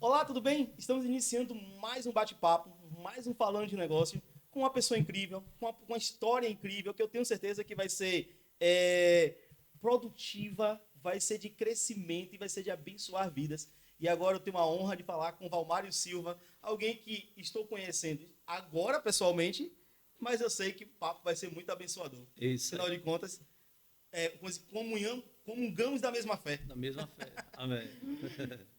Olá, tudo bem? Estamos iniciando mais um bate-papo, mais um falando de negócio com uma pessoa incrível, com uma história incrível, que eu tenho certeza que vai ser produtiva, vai ser de crescimento e vai ser de abençoar vidas. E agora eu tenho a honra de falar com o Valmário Silva, alguém que estou conhecendo agora pessoalmente, mas eu sei que o papo vai ser muito abençoador. Isso Afinal aí, de contas, comungamos da mesma fé. na mesma fé. Amém.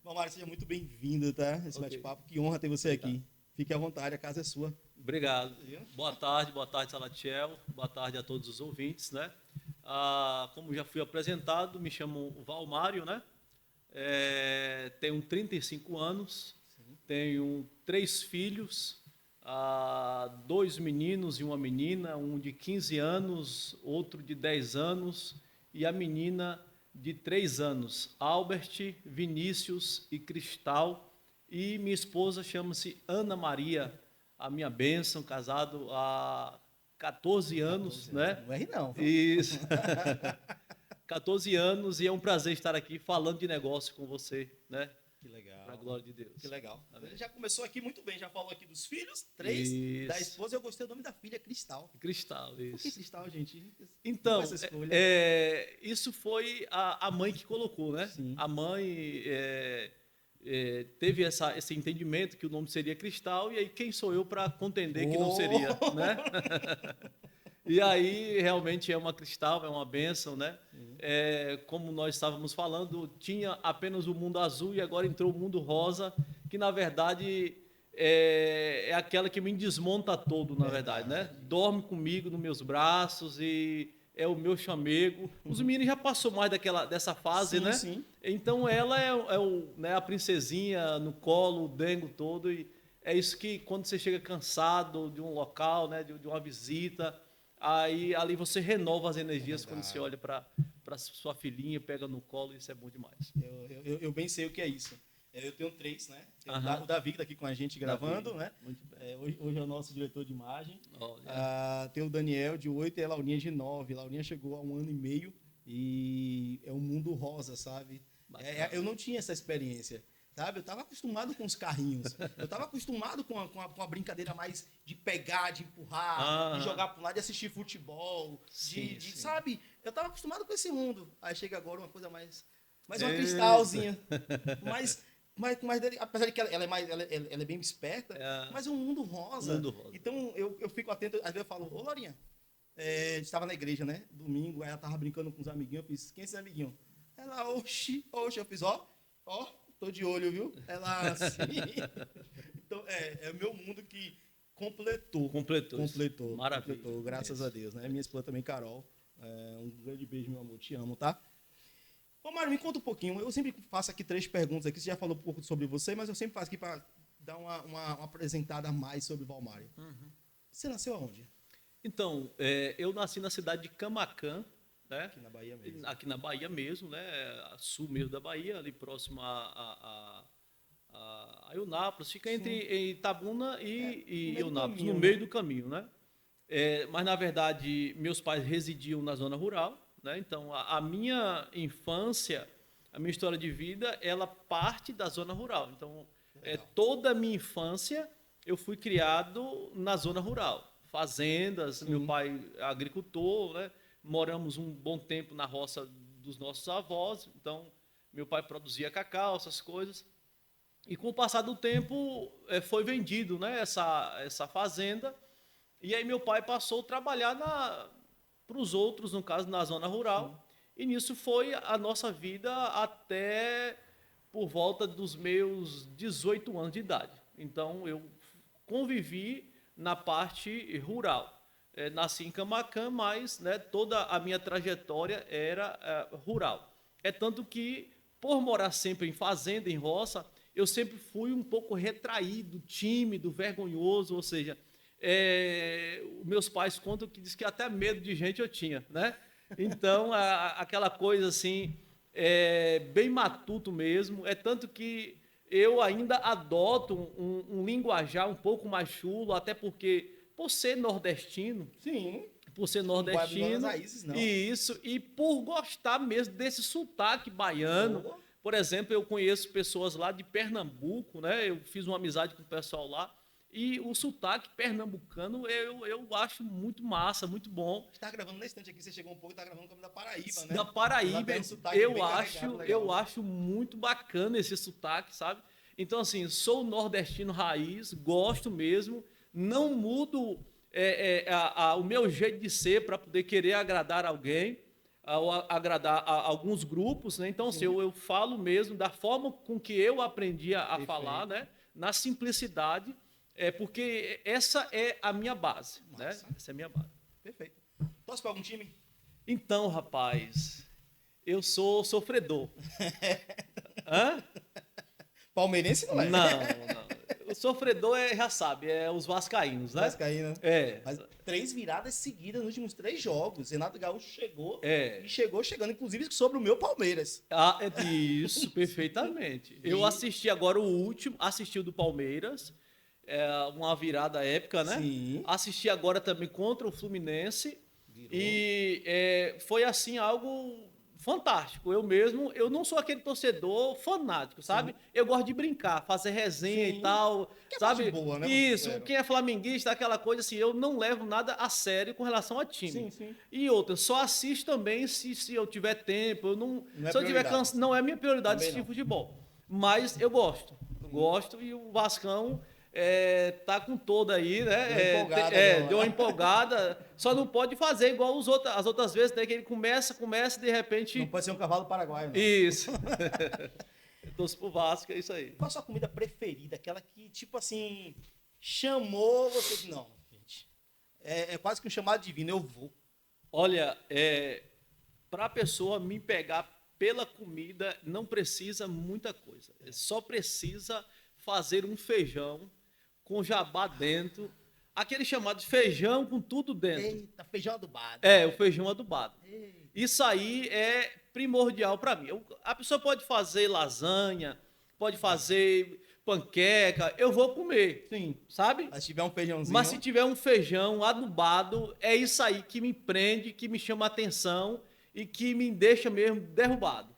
Valmário, seja muito bem-vindo, tá? Esse Ok, bate-papo. Que honra ter você obrigado. aqui. Fique à vontade, a casa é sua. Obrigado. Viu? Boa tarde, Salatiel. Boa tarde a todos os ouvintes, né? Como já fui apresentado, me chamo Valmário, né? Tenho 35 anos, tenho 3 filhos, dois meninos e uma menina, um de 15 anos, outro de 10 anos e a menina de 3 anos, Albert, Vinícius e Cristal. E minha esposa chama-se Ana Maria, a minha bênção, casado há 14 anos, 14 anos. né? Não erre não, viu? Isso. 14 anos e é um prazer estar aqui falando de negócio com você, né? Que Para a legal. glória de Deus. Que legal. Amém. Ele já começou aqui muito bem, já falou aqui dos filhos, 3, da Isso. esposa. Eu gostei do nome da filha, Cristal. Cristal, Por que isso. Cristal, gente? Não foi Então, essa escolha. isso foi a mãe que colocou, né? Sim. A mãe teve esse entendimento que o nome seria Cristal, e aí quem sou eu para contender que não Oh! seria, né? E aí realmente é uma cristal, é uma bênção, né? Como nós estávamos falando, tinha apenas o mundo azul e agora entrou o mundo rosa, que na verdade é aquela que me desmonta todo, na verdade, né? Dorme comigo nos meus braços e é o meu chamego. Os meninos já passou mais dessa fase, Sim, né? sim. Então ela né, a princesinha no colo, o dengo todo, e é isso que quando você chega cansado de um local, né, de uma visita, aí ali você renova as É energias quando você verdade. olha para sua filhinha, pega no colo, isso é bom demais. Eu bem sei o que é isso. Eu tenho 3, né? Tem Aham. o Davi que tá aqui com a gente Davi, gravando, né? muito bem. Hoje é o nosso diretor de imagem. Olha, Tem o Daniel de 8 e a Laurinha de 9. A Laurinha chegou há 1 ano e meio e é um mundo rosa, sabe? bacana. Eu não tinha essa experiência, sabe? Eu estava acostumado com os carrinhos. Eu estava acostumado com a brincadeira mais de pegar, de empurrar, de Aham. jogar para um lado, de assistir futebol, Sim, sim. sabe? Eu estava acostumado com esse mundo. Aí chega agora uma coisa mais uma Eita. cristalzinha. Apesar de que ela é bem esperta, É, mas é um mundo rosa. mundo rosa. Então eu fico atento, às vezes eu falo, ô Laurinha, a gente estava na igreja, né? Domingo, aí ela tava brincando com os amiguinhos, eu fiz, quem é esse amiguinho? Ela, oxi, eu fiz, ó, tô de olho, viu? Ela, assim. Então, é o meu mundo que completou. Completou isso. Completou, Maravilha. completou, graças Isso. a Deus, né? Minha esposa também, Carol. Um grande beijo, meu amor, te amo, tá? Ô, Mário, me conta um pouquinho. Eu sempre faço aqui 3 perguntas aqui. Você já falou um pouco sobre você, mas eu sempre faço aqui para dar uma apresentada a mais sobre o Valmário. Você nasceu aonde? Então, eu nasci na cidade de Camaquã, né? Aqui na Bahia mesmo. Aqui na Bahia mesmo, né? Sul mesmo da Bahia, ali próximo a Eunápolis, fica entre Itabuna e no meio do Eunápolis, no caminho, meio né? do caminho, né? Mas na verdade meus pais residiam na zona rural, né? Então a minha infância, a minha história de vida, ela parte da zona rural. Então Legal. toda a minha infância eu fui criado na zona rural, fazendas, meu Sim. pai é agricultor, né? Moramos um bom tempo na roça dos nossos avós, então meu pai produzia cacau, essas coisas. E com o passar do tempo foi vendido, né, essa fazenda, e aí meu pai passou a trabalhar para os outros, no caso na zona Sim. rural, e nisso foi a nossa vida até por volta dos meus 18 anos de idade. Então eu convivi na parte rural. Nasci em Camaquã, mas né, toda a minha trajetória era rural. É tanto que, por morar sempre em fazenda, em roça, eu sempre fui um pouco retraído, tímido, vergonhoso, ou seja, meus pais contam que diz que até medo de gente eu tinha, né? Então, aquela coisa assim, bem matuto mesmo, é tanto que eu ainda adoto um linguajar um pouco mais chulo, até porque, por ser nordestino, Sim. por ser Não vai abandonar as nordestino, raízes, não. e por gostar mesmo desse sotaque baiano, Boa. Por exemplo, eu conheço pessoas lá de Pernambuco, né? Eu fiz uma amizade com o pessoal lá. E o sotaque pernambucano eu acho muito massa, muito bom. Você tá gravando nesse instante aqui, você chegou um pouco e tá gravando como da Paraíba, né? Da Paraíba, Ela tem um sotaque bem carregado, legal. eu acho muito bacana esse sotaque, sabe? Então, assim, sou nordestino raiz, gosto mesmo, não mudo o meu jeito de ser para poder querer agradar alguém, ou agradar a alguns grupos, né? Então, assim, eu falo mesmo da forma com que eu aprendi a falar, né? Na simplicidade, porque essa é a minha base, né? Essa é a minha base. Perfeito. Torce para algum time? Então, rapaz, eu sou sofredor. Hã? Palmeirense não é? Não. O sofredor já sabe, é os vascaínos, né? Vascaíno. É. Mas 3 viradas seguidas nos últimos 3 jogos. Renato Gaúcho chegou e chegou chegando, inclusive, sobre o meu Palmeiras. Isso, perfeitamente. Eu assisti agora o último, assisti o do Palmeiras, uma virada épica, né? Sim. Assisti agora também contra o Fluminense. Virou. E foi assim algo fantástico. Eu não sou aquele torcedor fanático, sabe? Eu gosto de brincar, fazer resenha e tal, Que é sabe? parte boa, né, Isso, parceiro? quem é flamenguista, aquela coisa assim, eu não levo nada a sério com relação a time. Sim. E outra, só assisto também se eu tiver tempo, eu não, Não é se eu tiver prioridade. não é minha prioridade Também assistir não. futebol. Mas eu gosto. E o Vascão tá com toda aí, né? Deu uma empolgada agora. Deu uma empolgada. Só não pode fazer igual as outras vezes, né? Que ele começa e de repente. Não pode ser um cavalo paraguaio, não. Isso. Eu torço pro Vasco, é isso aí. Qual a sua comida preferida? Aquela que, tipo assim, chamou você disse, não, gente. É quase que um chamado divino, eu vou. Olha, para a pessoa me pegar pela comida, não precisa muita coisa. Só precisa fazer um feijão com jabá dentro. Aquele chamado de feijão com tudo dentro. Eita, feijão adubado. O feijão adubado. Eita. Isso aí é primordial para mim. A pessoa pode fazer lasanha, pode fazer panqueca, eu vou comer. Sim. Sabe? Mas se tiver um feijãozinho. Mas se tiver um feijão adubado, é isso aí que me prende, que me chama a atenção e que me deixa mesmo derrubado.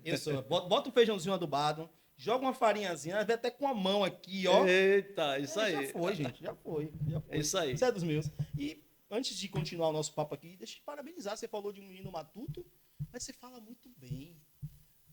Isso, bota um feijãozinho adubado, joga uma farinhazinha, vem até com a mão aqui, ó. Eita, isso aí. Já foi, gente, já foi. É isso aí. Isso é dos meus. E antes de continuar o nosso papo aqui, deixa eu te parabenizar. Você falou de um menino matuto, mas você fala muito bem.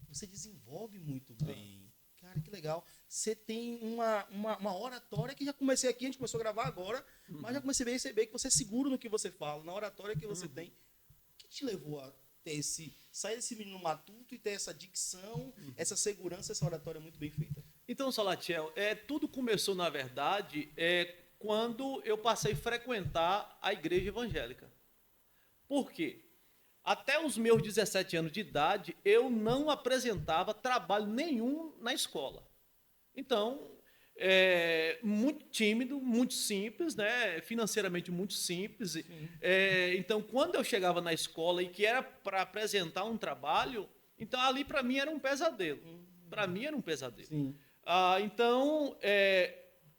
Você desenvolve muito bem. Cara, que legal. Você tem uma oratória que já comecei aqui, a gente começou a gravar agora, mas já comecei a perceber que você é seguro no que você fala, na oratória que você tem. O que te levou a ter sair desse menino matuto e ter essa dicção, essa segurança, essa oratória muito bem feita? Então, Salatiel, tudo começou, na verdade, quando eu passei a frequentar a igreja evangélica. Por quê? Até os meus 17 anos de idade, eu não apresentava trabalho nenhum na escola. Então, muito tímido, muito simples, né? Financeiramente muito simples. Então, quando eu chegava na escola e que era para apresentar um trabalho, então ali para mim era um pesadelo. Para mim era um pesadelo. Então,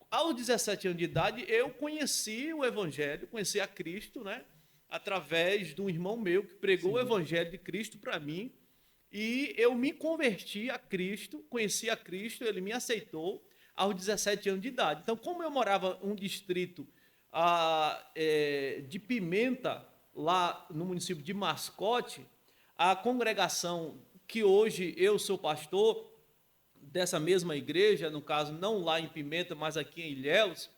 aos 17 anos de idade, eu conheci o Evangelho, conheci a Cristo, né? Através de um irmão meu que pregou o Evangelho de Cristo para mim. E eu me converti a Cristo, conheci a Cristo, ele me aceitou aos 17 anos de idade. Então, como eu morava em um distrito de Pimenta, lá no município de Mascote, a congregação que hoje eu sou pastor dessa mesma igreja, no caso, não lá em Pimenta, mas aqui em Ilhéus,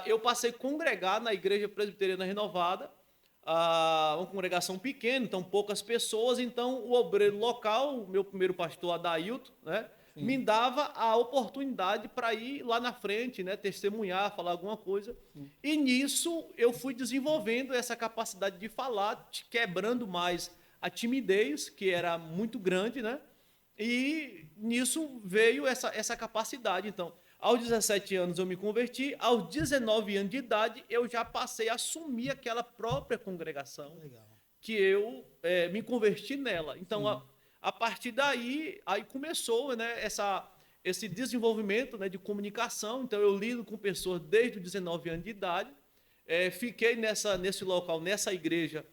eu passei a congregar na Igreja Presbiteriana Renovada, uma congregação pequena, então poucas pessoas, então o obreiro local, o meu primeiro pastor Adailton, né, me dava a oportunidade para ir lá na frente, né, testemunhar, falar alguma coisa. E nisso eu fui desenvolvendo essa capacidade de falar, quebrando mais a timidez, que era muito grande, né? E nisso veio essa capacidade. Então, aos 17 anos eu me converti, aos 19 anos de idade eu já passei a assumir aquela própria congregação. Legal. Que eu me converti nela. Então, a partir daí, aí começou, né, esse desenvolvimento, né, de comunicação. Então, eu lido com pessoas desde os 19 anos de idade. Fiquei nesse local, nessa igreja,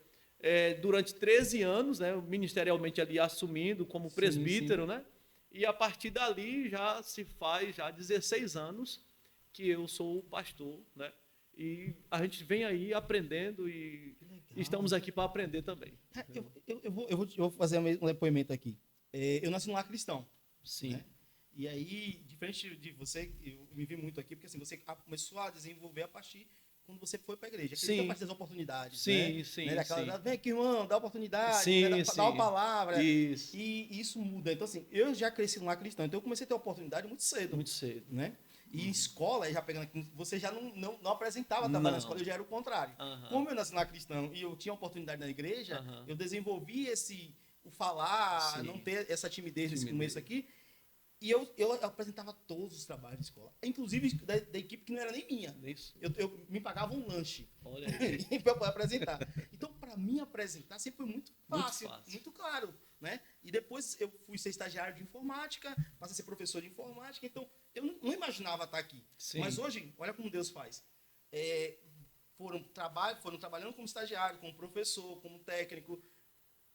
durante 13 anos, né, ministerialmente ali assumindo como Sim, presbítero, né? E a partir dali já se faz já 16 anos que eu sou o pastor, né? E a gente vem aí aprendendo e Que legal. estamos aqui para aprender também. Eu vou fazer um depoimento aqui. Eu nasci num lar cristão. Sim. Né? E aí, diferente de você, eu me vi muito aqui, porque assim, você começou a desenvolver a partir quando você foi para a igreja. Acredita a partir das oportunidades, Sim, né? sim, Né? Daquela, sim. vem aqui, irmão, dá oportunidade, Sim, né? Dá uma sim. palavra. Isso. E isso muda. Então, assim, eu já cresci num lar cristão, então eu comecei a ter oportunidade muito cedo. Muito cedo. Né? E em escola, já pegando aqui, você já não apresentava trabalho na escola, eu já era o contrário. Como eu nasci na cristão e eu tinha oportunidade na igreja, eu desenvolvi o falar, Sim. não ter essa timidez nesse começo aqui, e eu apresentava todos os trabalhos de escola, inclusive da equipe que não era nem minha. Isso. Eu me pagava um lanche Olha aí. para eu poder apresentar. Então, para mim, apresentar sempre foi muito fácil, muito claro. Né? E depois eu fui ser estagiário de informática, passei a ser professor de informática, então eu não imaginava estar aqui. Sim. Mas hoje, olha como Deus faz. Foram trabalhando como estagiário, como professor, como técnico.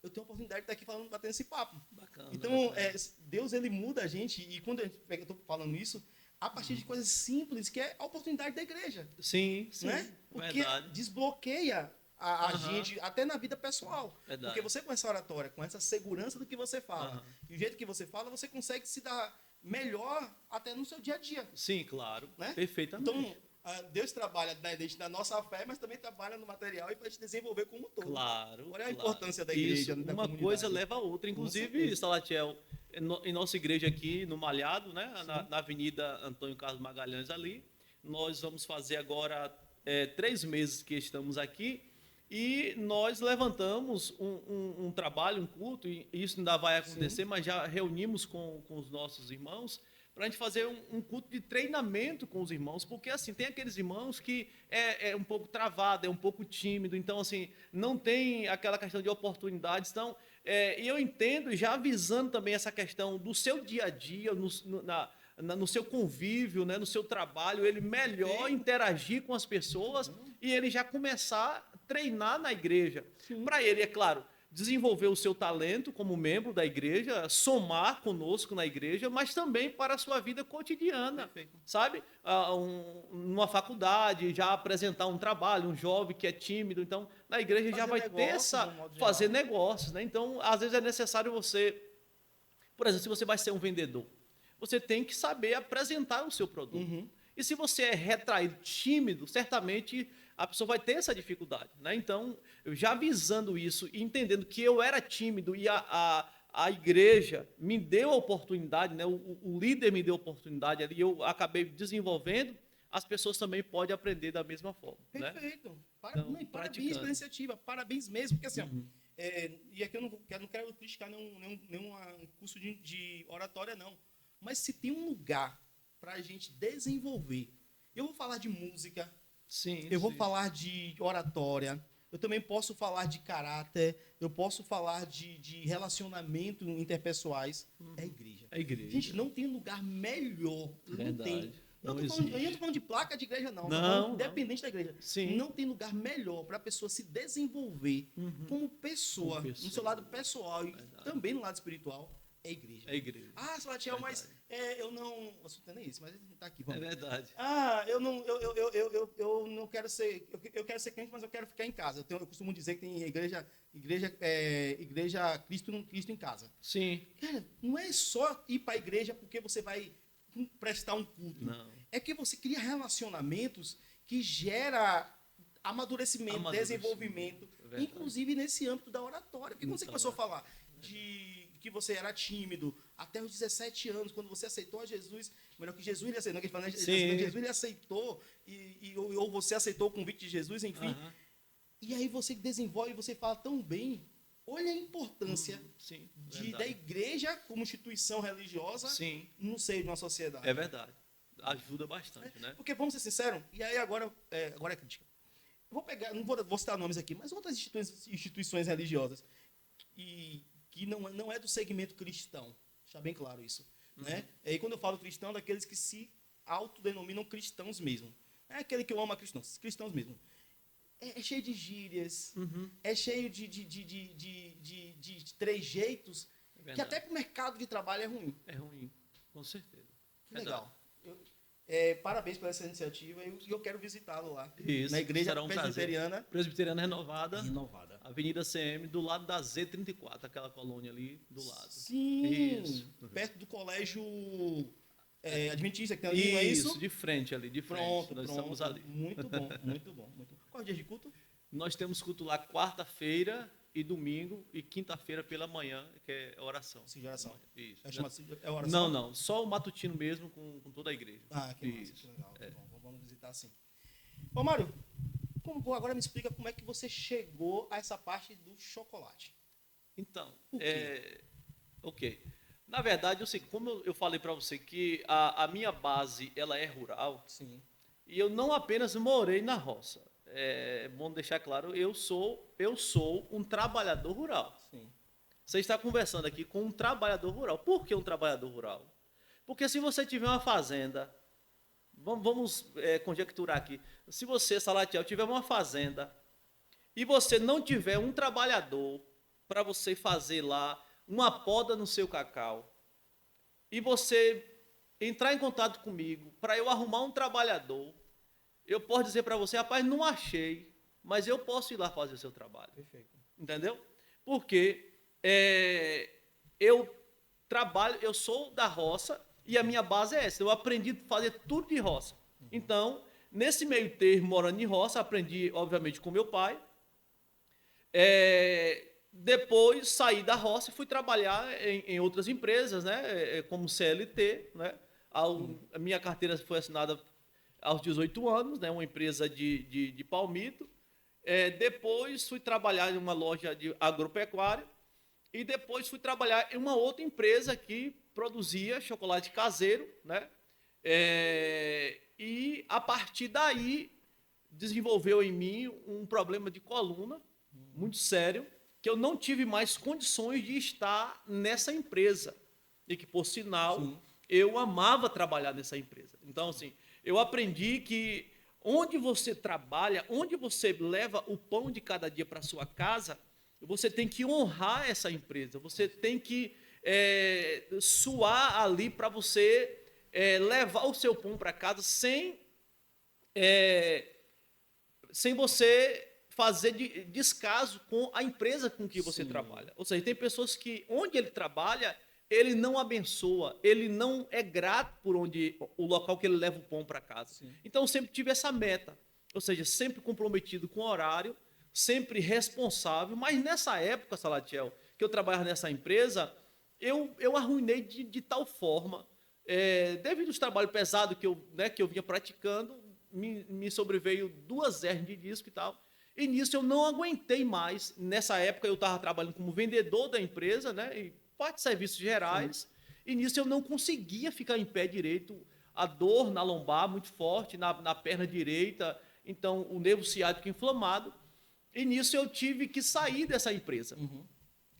Eu tenho a oportunidade de estar aqui batendo esse papo. Bacana. Então, Deus, ele muda a gente, e quando eu estou falando isso, a partir de coisas simples, que é a oportunidade da igreja. Sim, sim. Né? Porque Verdade. desbloqueia a gente, até na vida pessoal. Verdade. Porque você com essa oratória, com essa segurança do que você fala, e o jeito que você fala, você consegue se dar melhor até no seu dia a dia. Sim, claro. Né? Perfeitamente. Então, Deus trabalha na nossa fé, mas também trabalha no material e para te desenvolver como um todo. Claro. Olha a importância da igreja, isso, da uma comunidade. coisa leva a outra. Inclusive, Salatiel, em nossa igreja aqui no Malhado, né, na Avenida Antônio Carlos Magalhães ali, nós vamos fazer agora 3 meses que estamos aqui e nós levantamos um trabalho, um culto, e isso ainda vai acontecer, mas já reunimos com os nossos irmãos para a gente fazer um culto de treinamento com os irmãos, porque assim, tem aqueles irmãos que é um pouco travado, é um pouco tímido, então assim, não tem aquela questão de oportunidades, então, e eu entendo, já avisando também essa questão do seu dia a dia, no seu convívio, né, no seu trabalho, ele melhor interagir com as pessoas e ele já começar a treinar na igreja. Para ele, é claro, desenvolver o seu talento como membro da igreja, somar conosco na igreja, mas também para a sua vida cotidiana, sabe? Numa faculdade, já apresentar um trabalho, um jovem que é tímido, então na igreja já vai ter fazer negócios, né? Então, às vezes é necessário você, por exemplo, se você vai ser um vendedor, você tem que saber apresentar o seu produto. E se você é retraído, tímido, certamente a pessoa vai ter essa dificuldade, né? Então, eu já avisando isso e entendendo que eu era tímido e a igreja me deu a oportunidade, né? O líder me deu a oportunidade ali, eu acabei desenvolvendo, as pessoas também podem aprender da mesma forma. Perfeito. Né? Parabéns pela iniciativa, parabéns mesmo, porque assim, e aqui eu não quero criticar nenhum curso de oratória, não. Mas se tem um lugar para a gente desenvolver, eu vou falar de música, eu vou falar de oratória, eu também posso falar de caráter, eu posso falar de relacionamento interpessoais. É a igreja. É a igreja. Gente, não tem lugar melhor. Verdade. Não tem. Eu não estou falando de placa de igreja, não. Não, independente da igreja. Sim. Não tem lugar melhor para a pessoa se desenvolver como pessoa, no seu lado pessoal e também no lado espiritual. É a igreja. É a igreja. Salatiel, mas eu não... O assunto não é isso, mas ele está aqui. Vamos. É verdade. Eu não quero ser... Eu quero ser crente, mas eu quero ficar em casa. Eu costumo dizer que tem igreja Cristo em casa. Sim. Cara, não é só ir para a igreja porque você vai prestar um culto. Não. É que você cria relacionamentos que gera amadurecimento, desenvolvimento, inclusive nesse âmbito da oratória. Porque quando você começou a falar de que você era tímido até os 17 anos, quando você aceitou a Jesus, melhor que Jesus lhe aceitou, que fala, Jesus lhe aceitou, ou você aceitou o convite de Jesus, enfim. E aí você desenvolve, você fala tão bem. Olha a importância da igreja como instituição religiosa no seio de uma sociedade. É verdade. Ajuda bastante, né? Porque, vamos ser sinceros, e aí agora é crítica. Eu vou pegar, não vou citar nomes aqui, mas outras instituições religiosas que não é do segmento cristão. Deixar bem claro isso. Né? E aí, quando eu falo cristão, daqueles que se autodenominam cristãos mesmo. É aquele que eu amo a cristãos mesmo. é cheio de gírias, Uhum. é cheio de trejeitos, É que verdade. até para o mercado de trabalho é ruim. É ruim, com certeza. Que Verdade. legal. Parabéns por essa iniciativa e eu quero visitá-lo lá. Isso, Na igreja será um prazer. presbiteriana Presbiteriana Renovada, renovada. Avenida CM, do lado da Z34, aquela colônia ali do lado. Sim, Isso. perto do colégio adventista que tem ali, não é isso? De frente ali, de frente. Pronto, Nós pronto. estamos ali. Muito bom, muito bom. Muito bom. Qual é o dia de culto? Nós temos culto lá quarta-feira e domingo, e quinta-feira pela manhã, que é oração. Sim, de oração. Isso. É oração? Não, só o matutino mesmo com toda a igreja. Ah, que massa, Isso. que legal. Bom, vamos visitar sim. Ô, Mário, agora me explica como é que você chegou a essa parte do chocolate. Então, Por quê? ok. Na verdade, como eu falei para você que a minha base ela é rural, Sim. e eu não apenas morei na roça. É bom deixar claro, eu sou um trabalhador rural. Sim. Você está conversando aqui com um trabalhador rural. Por que um trabalhador rural? Porque se você tiver uma fazenda, vamos conjecturar aqui, se você, Salatiel, tiver uma fazenda e você não tiver um trabalhador para você fazer lá uma poda no seu cacau, e você entrar em contato comigo para eu arrumar um trabalhador, eu posso dizer para você, rapaz, não achei, mas eu posso ir lá fazer o seu trabalho. Perfeito. Entendeu? Porque eu trabalho, eu sou da roça e a minha base é essa. Eu aprendi a fazer tudo de roça. Então, nesse meio termo, morando em roça, aprendi, obviamente, com meu pai. Depois saí da roça e fui trabalhar em outras empresas, né? Como CLT, né? A minha carteira foi assinada aos 18 anos, né? Uma empresa de palmito. Depois fui trabalhar em uma loja de agropecuária e depois fui trabalhar em uma outra empresa que produzia chocolate caseiro, né? E a partir daí desenvolveu em mim um problema de coluna muito sério, que eu não tive mais condições de estar nessa empresa e que, por sinal, Sim. eu amava trabalhar nessa empresa. Então, assim, eu aprendi que onde você trabalha, onde você leva o pão de cada dia para sua casa, você tem que honrar essa empresa, você tem que suar ali para você levar o seu pão para casa sem você fazer descaso com a empresa com que você Sim. trabalha. Ou seja, tem pessoas que onde ele trabalha, ele não abençoa, ele não é grato por o local que ele leva o pão para casa. Sim. Então, eu sempre tive essa meta, ou seja, sempre comprometido com o horário, sempre responsável, mas nessa época, Salatiel, que eu trabalhava nessa empresa, eu arruinei de tal forma, devido aos trabalhos pesados que eu vinha praticando, me sobreveio 2 hérnias de disco e tal, e nisso eu não aguentei mais. Nessa época eu estava trabalhando como vendedor da empresa, né, e parte de serviços gerais. Sim. E nisso eu não conseguia ficar em pé direito. A dor na lombar muito forte, na perna direita. Então o nervo ciático inflamado. E nisso eu tive que sair dessa empresa. Uhum.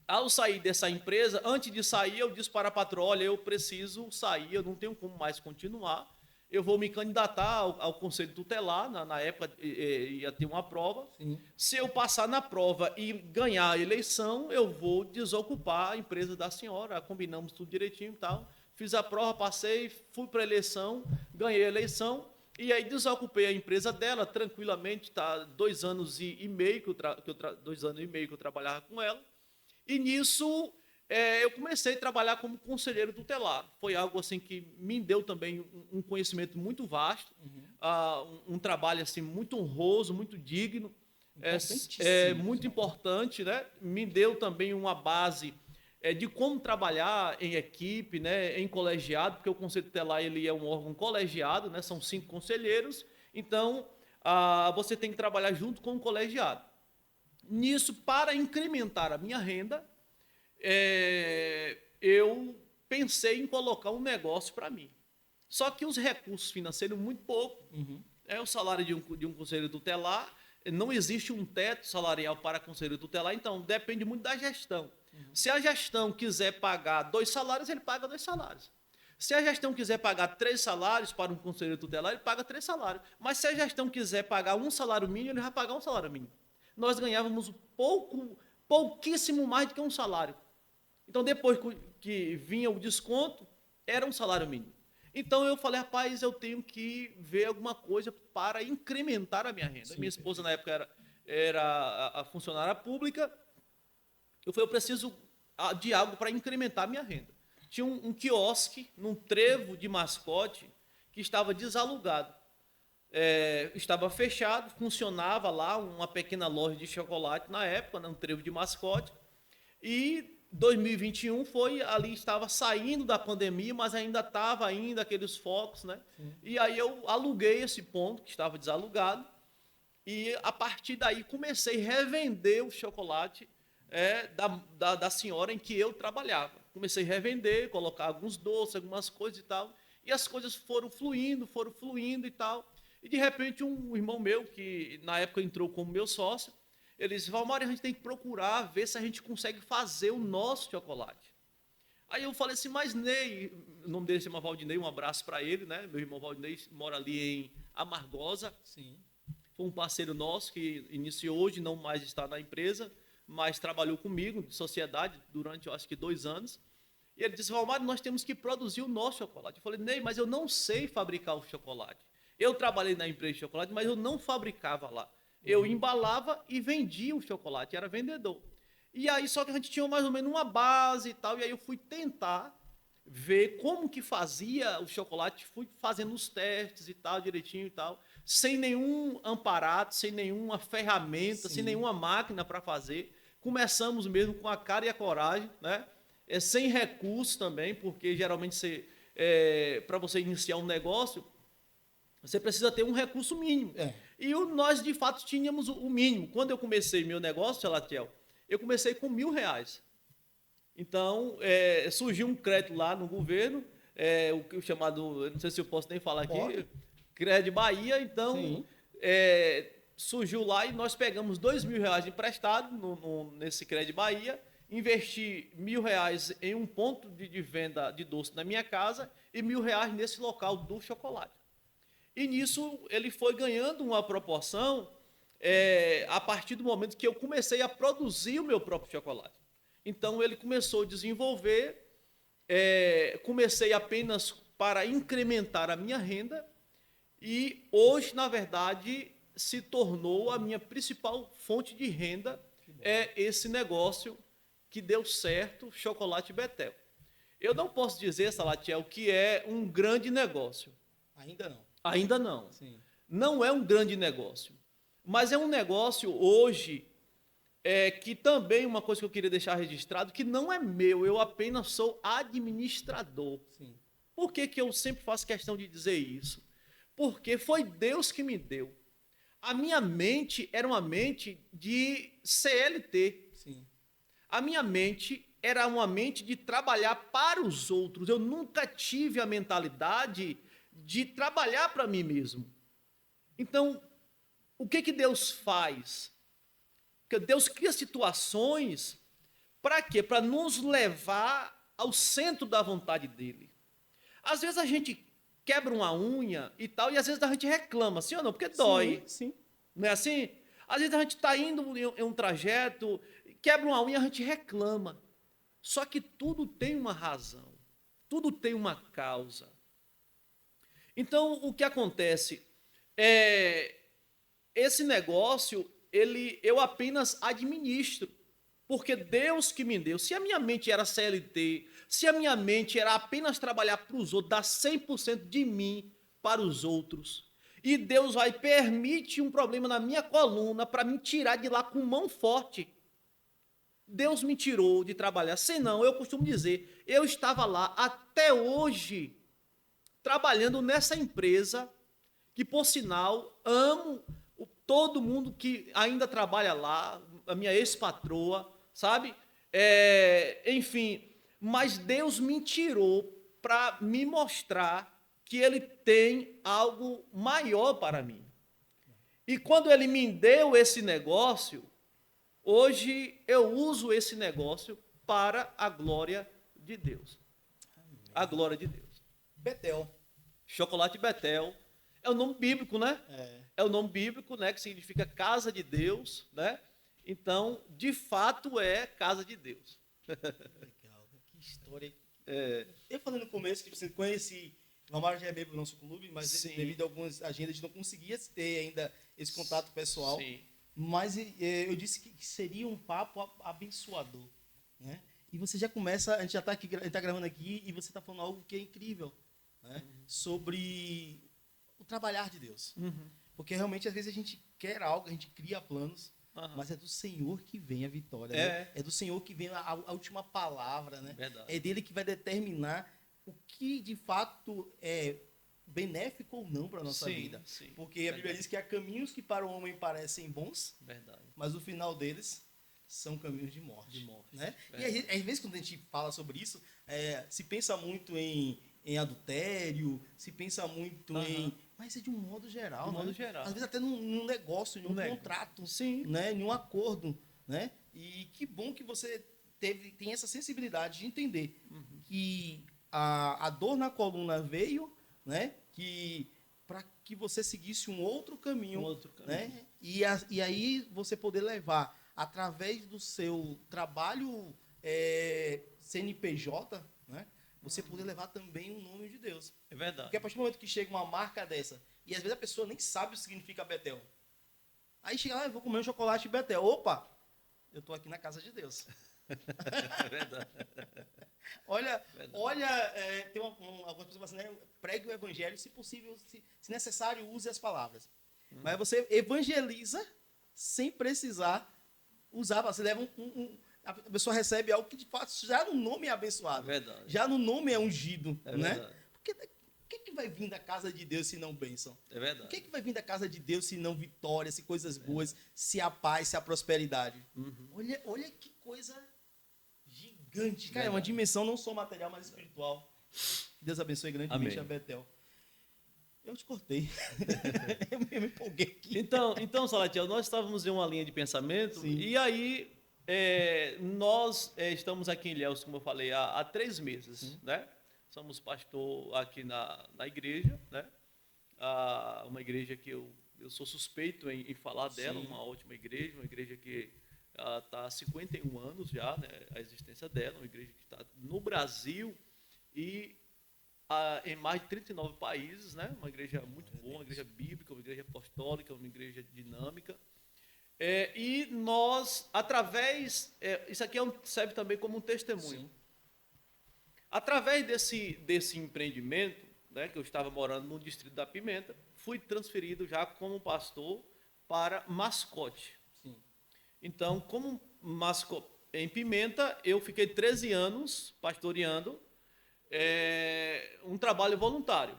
Ao sair dessa empresa, antes de sair, eu disse para a patroa, olha, eu preciso sair, eu não tenho como mais continuar. Eu vou me candidatar ao Conselho Tutelar, na época ia ter uma prova. Sim. Se eu passar na prova e ganhar a eleição, eu vou desocupar a empresa da senhora, combinamos tudo direitinho e tal. Fiz a prova, passei, fui para a eleição, ganhei a eleição, e aí desocupei a empresa dela tranquilamente, tá, 2 anos e meio que eu trabalhava com ela, e nisso eu comecei a trabalhar como conselheiro tutelar. Foi algo assim que me deu também um conhecimento muito vasto, um trabalho assim muito honroso, muito digno, muito importante, né? Me deu também uma base de como trabalhar em equipe, né? Em colegiado, porque o Conselho Tutelar ele é um órgão colegiado, né? São 5 conselheiros, então você tem que trabalhar junto com o colegiado. Nisso, para incrementar a minha renda, eu pensei em colocar um negócio para mim. Só que os recursos financeiros, muito pouco. Uhum. O salário de um conselheiro tutelar, não existe um teto salarial para conselheiro tutelar, então depende muito da gestão. Uhum. Se a gestão quiser pagar 2 salários, ele paga 2 salários. Se a gestão quiser pagar 3 salários para um conselheiro tutelar, ele paga 3 salários. Mas se a gestão quiser pagar um salário mínimo, ele vai pagar um salário mínimo. Nós ganhávamos pouquíssimo mais do que um salário. Então, depois que vinha o desconto, era um salário mínimo. Então, eu falei, rapaz, eu tenho que ver alguma coisa para incrementar a minha renda. Sim, minha esposa, na época, era a funcionária pública. Eu falei, eu preciso de algo para incrementar a minha renda. Tinha um quiosque num trevo de Mascote que estava desalugado. Estava fechado, funcionava lá uma pequena loja de chocolate na época, um trevo de Mascote. E 2021 estava saindo da pandemia, mas ainda estava aqueles focos, né? Sim. E aí eu aluguei esse ponto que estava desalugado e a partir daí comecei a revender o chocolate da senhora em que eu trabalhava. Comecei a revender, colocar alguns doces, algumas coisas e tal. E as coisas foram fluindo e tal. E de repente um irmão meu, que na época entrou como meu sócio, ele disse, Valmar, a gente tem que procurar ver se a gente consegue fazer o nosso chocolate. Aí eu falei assim, mas Ney, o nome dele se chama Valdinei, um abraço para ele, né? Meu irmão Valdinei mora ali em Amargosa. Sim. Foi um parceiro nosso que iniciou hoje, não mais está na empresa, mas trabalhou comigo, de sociedade, durante, eu acho que 2 anos. E ele disse, Valmar, nós temos que produzir o nosso chocolate. Eu falei, Ney, mas eu não sei fabricar o chocolate. Eu trabalhei na empresa de chocolate, mas eu não fabricava lá. Eu embalava e vendia o chocolate, era vendedor. E aí, só que a gente tinha mais ou menos uma base e tal, e aí eu fui tentar ver como que fazia o chocolate, fui fazendo os testes e tal, direitinho e tal, sem nenhum aparato, sem nenhuma ferramenta, sim, sem nenhuma máquina para fazer. Começamos mesmo com a cara e a coragem, né? Sem recursos também, porque geralmente para você iniciar um negócio, você precisa ter um recurso mínimo. E nós, de fato, tínhamos o mínimo. Quando eu comecei meu negócio, Salatiel, eu comecei com R$1.000. Então, surgiu um crédito lá no governo, o chamado, não sei se eu posso nem falar aqui, pode. Crédito Bahia. Então, surgiu lá e nós pegamos R$2.000 emprestado nesse Crédito Bahia, investi R$1.000 em um ponto de venda de doce na minha casa e R$1.000 nesse local do chocolate. E nisso ele foi ganhando uma proporção a partir do momento que eu comecei a produzir o meu próprio chocolate. Então ele começou a desenvolver, comecei apenas para incrementar a minha renda e hoje, na verdade, se tornou a minha principal fonte de renda, esse negócio que deu certo, Chocolate Betel. Eu não posso dizer, Salatiel, que é um grande negócio. Ainda não. Ainda não. Sim. Não é um grande negócio. Mas é um negócio hoje que também, uma coisa que eu queria deixar registrado, que não é meu, eu apenas sou administrador. Sim. Por que eu sempre faço questão de dizer isso? Porque foi Deus que me deu. A minha mente era uma mente de CLT. Sim. A minha mente era uma mente de trabalhar para os outros. Eu nunca tive a mentalidade de trabalhar para mim mesmo. Então, o que Deus faz? Porque Deus cria situações para quê? Para nos levar ao centro da vontade dele. Às vezes a gente quebra uma unha e tal, e às vezes a gente reclama, sim ou não? Porque dói. Sim. Não é assim? Às vezes a gente está indo em um trajeto, quebra uma unha, a gente reclama. Só que tudo tem uma razão, tudo tem uma causa. Então, o que acontece? Esse negócio, eu apenas administro, porque Deus que me deu. Se a minha mente era CLT, se a minha mente era apenas trabalhar para os outros, dar 100% de mim para os outros, e Deus vai permitir um problema na minha coluna para me tirar de lá com mão forte. Deus me tirou de trabalhar. Senão, eu costumo dizer, eu estava lá até hoje, trabalhando nessa empresa, que por sinal, amo todo mundo que ainda trabalha lá, a minha ex-patroa, sabe? Enfim, mas Deus me tirou para me mostrar que Ele tem algo maior para mim. E quando Ele me deu esse negócio, hoje eu uso esse negócio para a glória de Deus. Amém. A glória de Deus. Betel. Chocolate Betel. É o nome bíblico, né? É o nome bíblico, né? Que significa casa de Deus, né? Então, de fato, é casa de Deus. Legal, que história. Eu falei no começo que você conhece o Romário já é membro do nosso clube, mas Sim. devido a algumas agendas a gente não conseguia ter ainda esse contato pessoal. Sim. Mas eu disse que seria um papo abençoador, né? E você já começa, a gente já está aqui, a gente tá gravando aqui e você está falando algo que é incrível, né? Sobre o trabalhar de Deus. Porque realmente às vezes a gente quer algo, a gente cria planos, mas é do Senhor que vem a vitória, né? É do Senhor que vem a última palavra, né? Verdade. É dele que vai determinar o que de fato é benéfico ou não para a nossa vida. Sim. Porque a Bíblia diz que há caminhos que para o homem parecem bons, Verdade. mas o final deles são caminhos de morte. Né? E às vezes quando a gente fala sobre isso, se pensa muito em adultério, se pensa muito em... Mas é de um modo geral. De um né? modo geral. Às vezes até num negócio, num contrato, né? Num acordo. Né? E que bom que você tem essa sensibilidade de entender que a dor na coluna veio, né? Que para que você seguisse um outro caminho, né? E aí você poder levar através do seu trabalho CNPJ, né? Você poder levar também o nome de Deus. É verdade. Porque a partir do momento que chega uma marca dessa, e às vezes a pessoa nem sabe o que significa Betel. Aí chega lá, eu vou comer um chocolate Betel. Opa, eu estou aqui na casa de Deus. É verdade. Olha, tem algumas pessoas assim, né? Pregue o evangelho, se possível, se necessário, use as palavras. Mas você evangeliza sem precisar usar. Você leva a pessoa recebe algo que de fato já no nome é abençoado. Verdade. Já no nome é ungido. Né? Verdade. Porque o que vai vir da casa de Deus se não bênção? É verdade. O que vai vir da casa de Deus se não vitória, se coisas boas, se a paz, se a prosperidade? Olha que coisa gigante. Cara, é uma dimensão não só material, mas espiritual. Deus abençoe grandemente a Betel. Eu te cortei. eu me empolguei aqui. Então, Salatiel, nós estávamos em uma linha de pensamento. Sim. E aí nós estamos aqui em Ilhéus, como eu falei, há 3 meses, né? Somos pastor aqui na igreja, né? Uma igreja que eu sou suspeito em falar dela, uma ótima igreja, uma igreja que está há 51 anos já, né, a existência dela, uma igreja que está no Brasil e em mais de 39 países, né, uma igreja muito boa, uma igreja bíblica, uma igreja apostólica, uma igreja dinâmica. E nós, através, isso aqui serve também como um testemunho. Sim. Através desse empreendimento, né, que eu estava morando no distrito da Pimenta, fui transferido já como pastor para Mascote. Sim. Então, como mascote em Pimenta, eu fiquei 13 anos pastoreando um trabalho voluntário,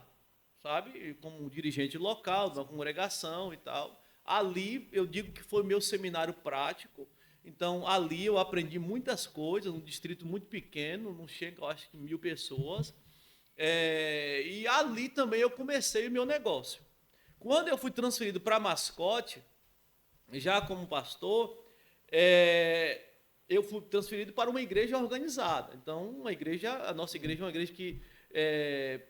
sabe? Como dirigente local, da congregação e tal. Ali, eu digo que foi meu seminário prático. Então, ali eu aprendi muitas coisas, um distrito muito pequeno, não chega, eu acho que 1000 pessoas. E ali também eu comecei o meu negócio. Quando eu fui transferido para Mascote, já como pastor, eu fui transferido para uma igreja organizada. Então, a nossa igreja é uma igreja que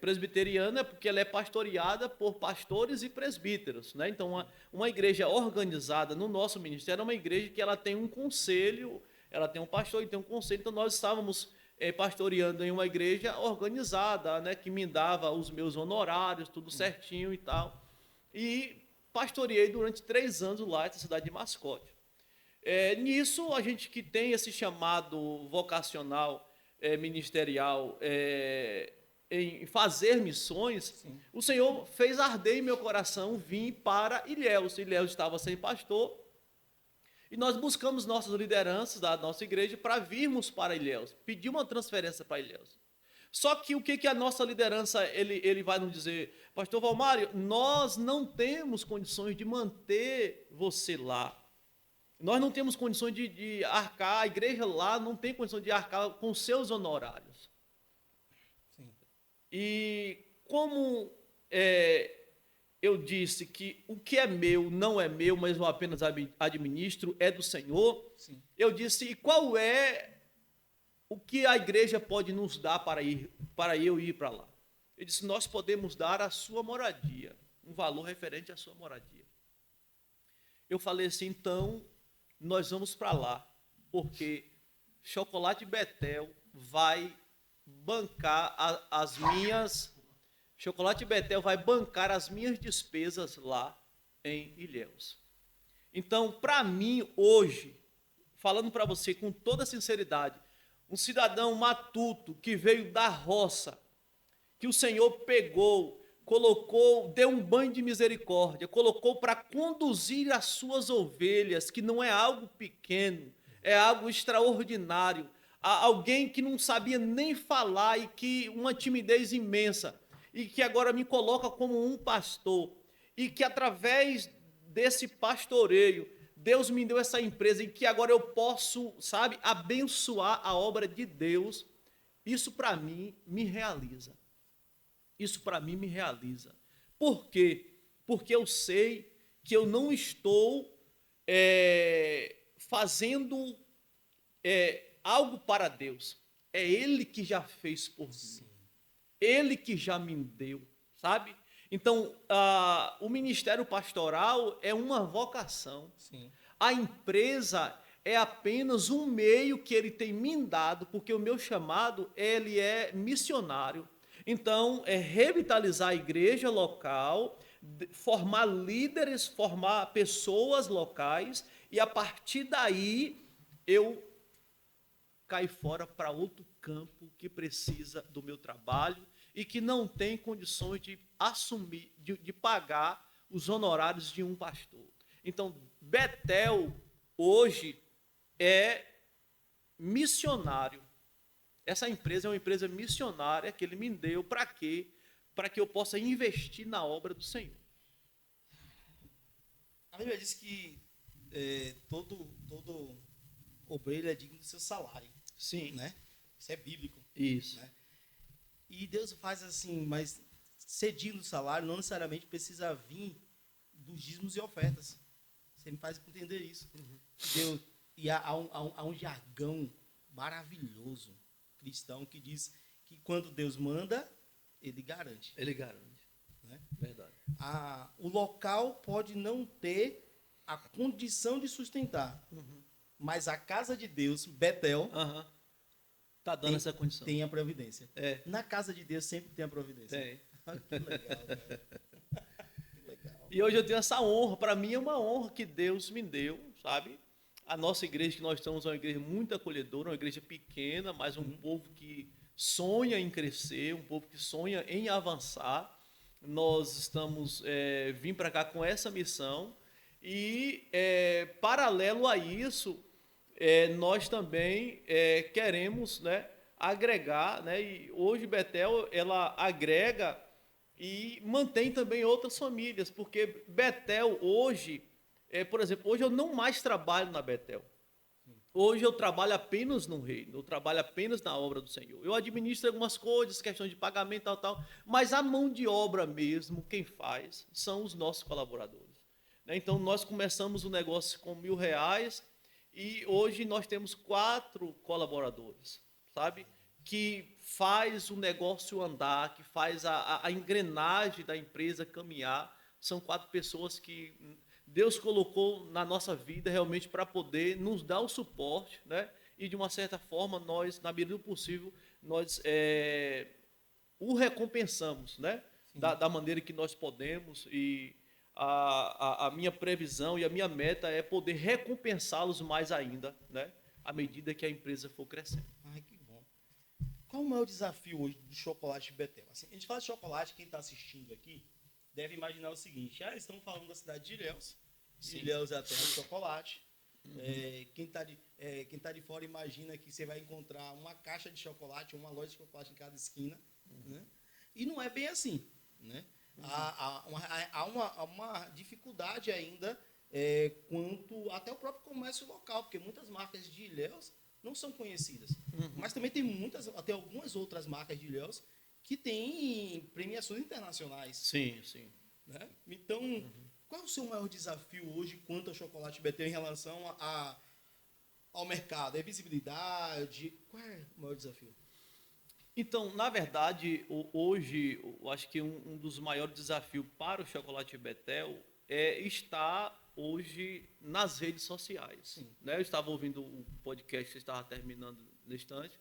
presbiteriana, porque ela é pastoreada por pastores e presbíteros, né? Então, uma igreja organizada no nosso ministério é uma igreja que ela tem um conselho, ela tem um pastor e tem um conselho. Então, nós estávamos pastoreando em uma igreja organizada, né? Que me dava os meus honorários, tudo certinho e tal. E pastoreei durante 3 anos lá na cidade de Mascote. Nisso, a gente que tem esse chamado vocacional ministerial em fazer missões, sim, o Senhor fez arder em meu coração vir para Ilhéus. Ilhéus estava sem pastor e nós buscamos nossas lideranças da nossa igreja para virmos para Ilhéus, pedir uma transferência para Ilhéus. Só que o que a nossa liderança ele vai nos dizer? Pastor Valmário, nós não temos condições de manter você lá. Nós não temos condições de arcar, a igreja lá não tem condições de arcar com seus honorários. Sim. E como eu disse que o que é meu não é meu, mas eu apenas administro, é do Senhor, sim, eu disse, e qual é o que a igreja pode nos dar para eu ir para lá? Ele disse, nós podemos dar a sua moradia, um valor referente à sua moradia. Eu falei assim, então, nós vamos para lá, porque Chocolate Betel vai bancar as minhas... Chocolate Betel vai bancar as minhas despesas lá em Ilhéus. Então, para mim, hoje, falando para você com toda sinceridade, um cidadão matuto que veio da roça, que o Senhor pegou, colocou, deu um banho de misericórdia, colocou para conduzir as suas ovelhas, que não é algo pequeno, é algo extraordinário. Alguém que não sabia nem falar e que uma timidez imensa, e que agora me coloca como um pastor, e que através desse pastoreio, Deus me deu essa empresa, e que agora eu posso, sabe, abençoar a obra de Deus, isso para mim me realiza. Isso para mim me realiza. Por quê? Porque eu sei que eu não estou fazendo algo para Deus. É Ele que já fez por mim. Ele que já me deu, sabe? Então, o ministério pastoral é uma vocação. Sim. A empresa é apenas um meio que ele tem me dado, porque o meu chamado, ele é missionário. Então, é revitalizar a igreja local, formar líderes, formar pessoas locais, e a partir daí eu caio fora para outro campo que precisa do meu trabalho e que não tem condições de assumir, de pagar os honorários de um pastor. Então, Betel hoje é missionário. Essa empresa é uma empresa missionária que ele me deu para quê? Para que eu possa investir na obra do Senhor. A Bíblia diz que todo obreiro é digno do seu salário. Sim. Né? Isso é bíblico. Isso. Né? E Deus faz assim, mas ser digno do salário não necessariamente precisa vir dos dízimos e ofertas. Você me faz entender isso. Deus, e há um jargão maravilhoso cristão que diz que quando Deus manda, Ele garante. Ele garante. Né? Verdade. O local pode não ter a condição de sustentar, mas a casa de Deus, Betel, Tá dando essa condição. tem a providência. É. Na casa de Deus sempre tem a providência. Tem. Que legal, cara. Que legal. E hoje eu tenho essa honra, para mim é uma honra que Deus me deu, sabe? A nossa igreja que nós estamos é uma igreja muito acolhedora, uma igreja pequena, mas um povo que sonha em crescer, um povo que sonha em avançar. Nós estamos vim para cá com essa missão e, paralelo a isso, nós também queremos, né, agregar, né, e hoje Betel ela agrega e mantém também outras famílias, porque Betel hoje, por exemplo, hoje eu não mais trabalho na Betel. Hoje eu trabalho apenas no reino, eu trabalho apenas na obra do Senhor. Eu administro algumas coisas, questões de pagamento, tal, mas a mão de obra mesmo, quem faz, são os nossos colaboradores. Então, nós começamos o negócio com R$1.000 e hoje nós temos 4 colaboradores, sabe? Que faz o negócio andar, que faz a engrenagem da empresa caminhar. São 4 pessoas que Deus colocou na nossa vida realmente para poder nos dar o suporte, né? E de uma certa forma nós, na medida do possível, nós o recompensamos, né? Da maneira que nós podemos, e a minha previsão e a minha meta é poder recompensá-los mais ainda, né? À medida que a empresa for crescendo. Ai, que bom. Qual o maior desafio hoje do Chocolate Betel? Assim, a gente fala de chocolate, quem está assistindo aqui deve imaginar o seguinte: estamos falando da cidade de Ilhéus. Ilhéus é a terra de chocolate. Quem tá de fora imagina que você vai encontrar uma caixa de chocolate, uma loja de chocolate em cada esquina. Né? E não é bem assim. Né? Há uma dificuldade ainda quanto até o próprio comércio local, porque muitas marcas de Ilhéus não são conhecidas. Mas também tem até algumas outras marcas de Ilhéus que têm premiações internacionais. Sim, sim. Né? Então, qual é o seu maior desafio hoje quanto ao Chocolate Betel em relação ao mercado? É visibilidade? Qual é o maior desafio? Então, na verdade, hoje, eu acho que um dos maiores desafios para o Chocolate Betel é estar hoje nas redes sociais. Sim. Né? Eu estava ouvindo o podcast que você estava terminando no instante.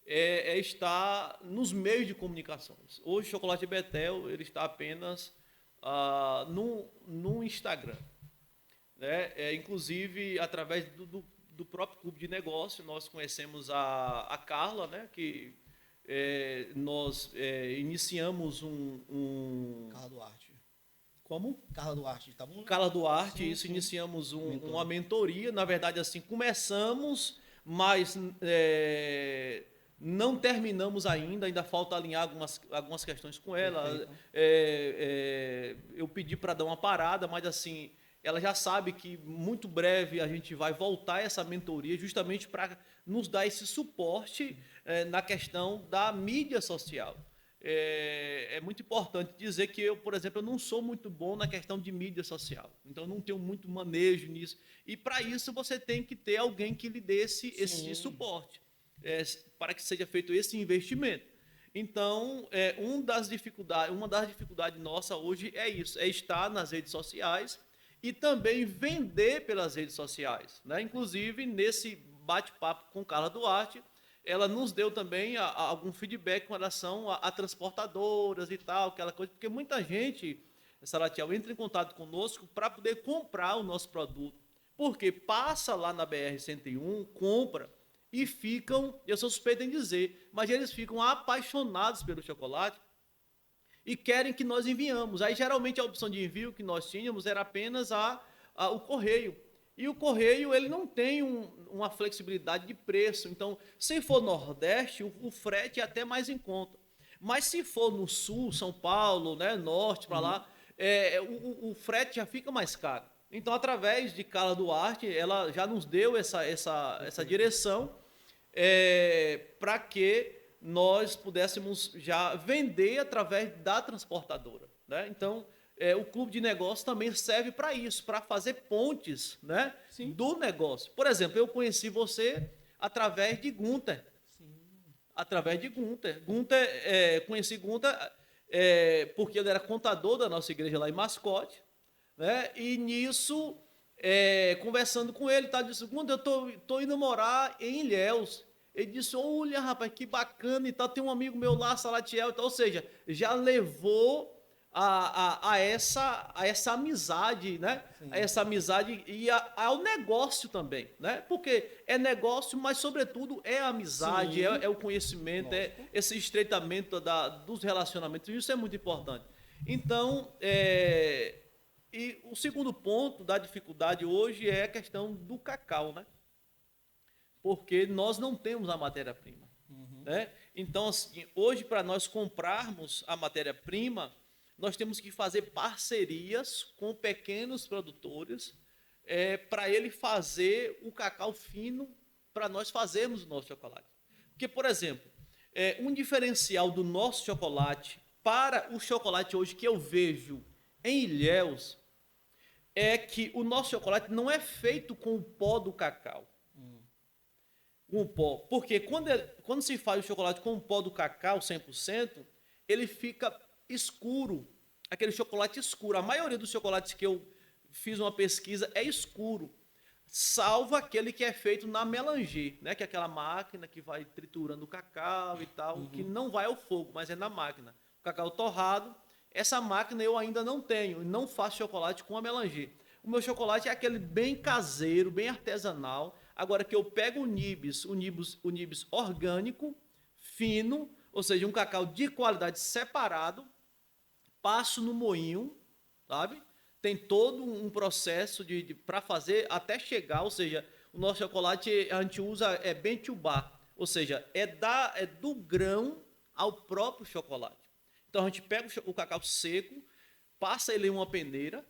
Estar nos meios de comunicações. Hoje, o Chocolate Betel ele está apenas no Instagram. Né? Inclusive, através do próprio clube de negócio, nós conhecemos a Carla, né? Que nós iniciamos Carla Duarte. Como? Carla Duarte. Tá bom? Carla Duarte, Sim, isso, sim. iniciamos uma mentoria. Na verdade, assim, começamos, mas não terminamos ainda falta alinhar algumas questões com ela. Eu pedi para dar uma parada, mas assim, ela já sabe que muito breve a gente vai voltar a essa mentoria justamente para nos dar esse suporte na questão da mídia social. É muito importante dizer que eu, por exemplo, eu não sou muito bom na questão de mídia social. Então, eu não tenho muito manejo nisso. E, para isso, você tem que ter alguém que lhe dê esse suporte, para que seja feito esse investimento. Então, uma das dificuldades nossa hoje é isso, é estar nas redes sociais e também vender pelas redes sociais. Né? Inclusive, nesse bate-papo com Carla Duarte, ela nos deu também algum feedback com relação a transportadoras e tal, aquela coisa, porque muita gente, Salatiel, entra em contato conosco para poder comprar o nosso produto, porque passa lá na BR-101, compra e ficam, eu sou suspeito em dizer, mas eles ficam apaixonados pelo chocolate e querem que nós enviamos. Aí, geralmente, a opção de envio que nós tínhamos era apenas o correio. E o correio ele não tem uma flexibilidade de preço. Então, se for Nordeste, o frete é até mais em conta. Mas se for no Sul, São Paulo, né, Norte, para lá, o frete já fica mais caro. Então, através de Carla Duarte, ela já nos deu essa direção para que nós pudéssemos já vender através da transportadora. Né? Então, o clube de negócio também serve para isso, para fazer pontes, né, do negócio. Por exemplo, eu conheci você através de Gunter. Sim. Através de Gunter. Conheci Gunter porque ele era contador da nossa igreja lá em Mascote. Né, e nisso, conversando com ele, tá, disse, Gunter, eu tô indo morar em Ilhéus. Ele disse, olha, rapaz, que bacana e tal, tem um amigo meu lá, Salatiel e tal. Ou seja, já levou a essa amizade, né? A essa amizade e ao negócio também, né? Porque é negócio, mas sobretudo é amizade, é o conhecimento, é esse estreitamento dos relacionamentos. Isso é muito importante. Então, e o segundo ponto da dificuldade hoje é a questão do cacau, né? Porque nós não temos a matéria-prima, né? Então, assim, hoje para nós comprarmos a matéria-prima nós temos que fazer parcerias com pequenos produtores para ele fazer o cacau fino para nós fazermos o nosso chocolate. Porque, por exemplo, um diferencial do nosso chocolate para o chocolate hoje que eu vejo em Ilhéus é que o nosso chocolate não é feito com o pó do cacau. Com o pó. Porque quando se faz o chocolate com o pó do cacau 100%, ele fica escuro, aquele chocolate escuro. A maioria dos chocolates que eu fiz uma pesquisa é escuro, salvo aquele que é feito na melanger, né? Que é aquela máquina que vai triturando o cacau e tal, que não vai ao fogo, mas é na máquina. O cacau torrado, essa máquina eu ainda não tenho, não faço chocolate com a melanger. O meu chocolate é aquele bem caseiro, bem artesanal. Agora que eu pego o nibs orgânico, fino, ou seja, um cacau de qualidade separado, passo no moinho, sabe? Tem todo um processo para fazer até chegar, ou seja, o nosso chocolate a gente usa bem tubá, ou seja, do grão ao próprio chocolate. Então a gente pega o cacau seco, passa ele em uma peneira,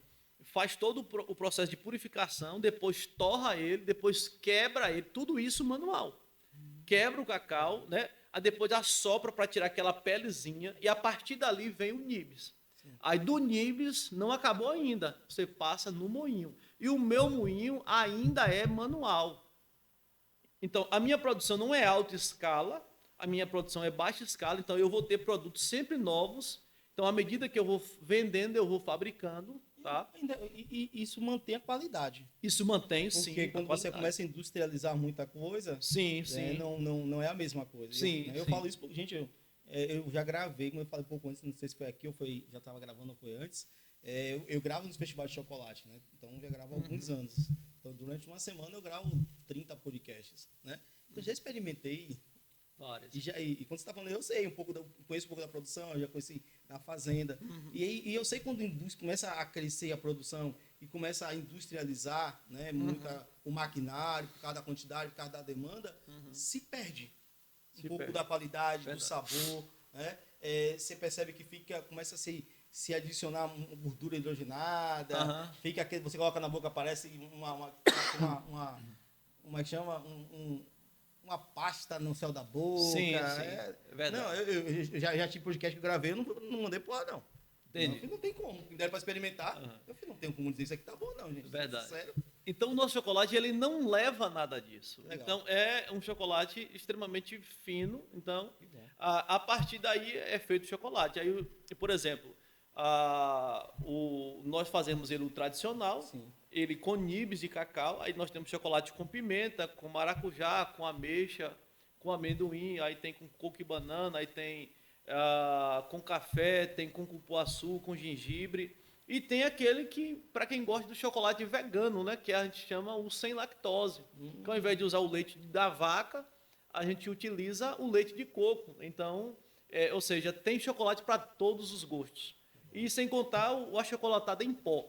faz todo o processo de purificação, depois torra ele, depois quebra ele, tudo isso manual. Quebra o cacau, né? Aí depois assopra para tirar aquela pelezinha e a partir dali vem o nibs. Aí do nibs não acabou ainda, você passa no moinho. E o meu moinho ainda é manual. Então, a minha produção não é alta escala, a minha produção é baixa escala, então eu vou ter produtos sempre novos. Então, à medida que eu vou vendendo, eu vou fabricando, tá? E isso mantém a qualidade. Isso mantém, sim, Porque a quando você qualidade. começa a industrializar muita coisa, Sim, sim. não é a mesma coisa. Sim, Eu sim. falo isso porque, gente, eu já gravei, como eu falei um pouco antes, não sei se foi aqui ou já estava gravando ou foi antes. Eu gravo nos festivais de chocolate, né? Então eu já gravo há alguns anos. Então durante uma semana eu gravo 30 podcasts, né? Então já experimentei. Várias. E quando você está falando, eu sei conheço um pouco da produção, eu já conheci na fazenda. E eu sei quando a indústria começa a crescer a produção e começa a industrializar, né, o maquinário, por causa da quantidade, por causa da demanda, se perde um pouco da qualidade, do sabor, né? Você percebe que começa a se adicionar uma gordura hidrogenada, fica você coloca na boca, parece como é que chama? Uma pasta no céu da boca. Sim, é verdade. Não, eu já tive podcast que eu gravei, eu não mandei pro ar, não. Entendi. Não tem como. Me deram para experimentar. Eu falei, não tenho como dizer isso aqui tá bom, não, gente. Verdade. Sério. Então, o nosso chocolate, ele não leva nada disso. Legal. Então, é um chocolate extremamente fino. Então, a partir daí é feito o chocolate. Aí, por exemplo, nós fazemos ele o tradicional, Sim. ele com nibs de cacau. Aí nós temos chocolate com pimenta, com maracujá, com ameixa, com amendoim. Aí tem com coco e banana, aí tem com café, tem com cupuaçu, com gengibre. E tem aquele que, para quem gosta do chocolate vegano, né, que a gente chama o sem lactose. Que ao invés de usar o leite da vaca, a gente utiliza o leite de coco. Então, ou seja, tem chocolate para todos os gostos. E sem contar o achocolatado em pó,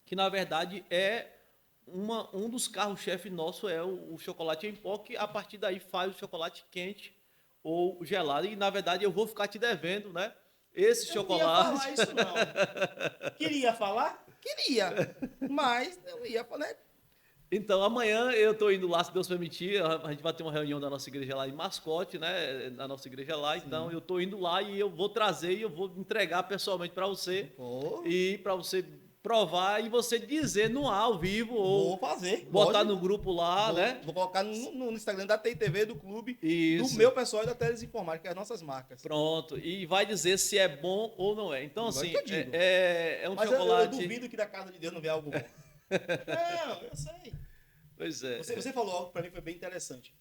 que na verdade é um dos carros-chefe nosso, é o chocolate em pó, que a partir daí faz o chocolate quente ou gelado. E na verdade eu vou ficar te devendo, né? Esse chocolate. Não ia falar isso, não. Queria falar? Queria. Mas não ia falar, né? Então, amanhã eu estou indo lá, se Deus permitir, a gente vai ter uma reunião da nossa igreja lá em Mascote, né? Na nossa igreja lá. Sim. Então, eu estou indo lá e eu vou trazer e eu vou entregar pessoalmente para você. E para você provar e você dizer no ar, ao vivo, ou botar lógico, no grupo lá, né? Vou colocar no Instagram da TITV, do clube, Isso. Do meu pessoal e da Teles Informática, que é as nossas marcas. Pronto. E vai dizer se é bom ou não é. Então, assim, é um mas chocolate... eu duvido que da casa de Deus não vier algo bom. Não, eu sei. Pois é. Você falou algo que para mim foi bem interessante.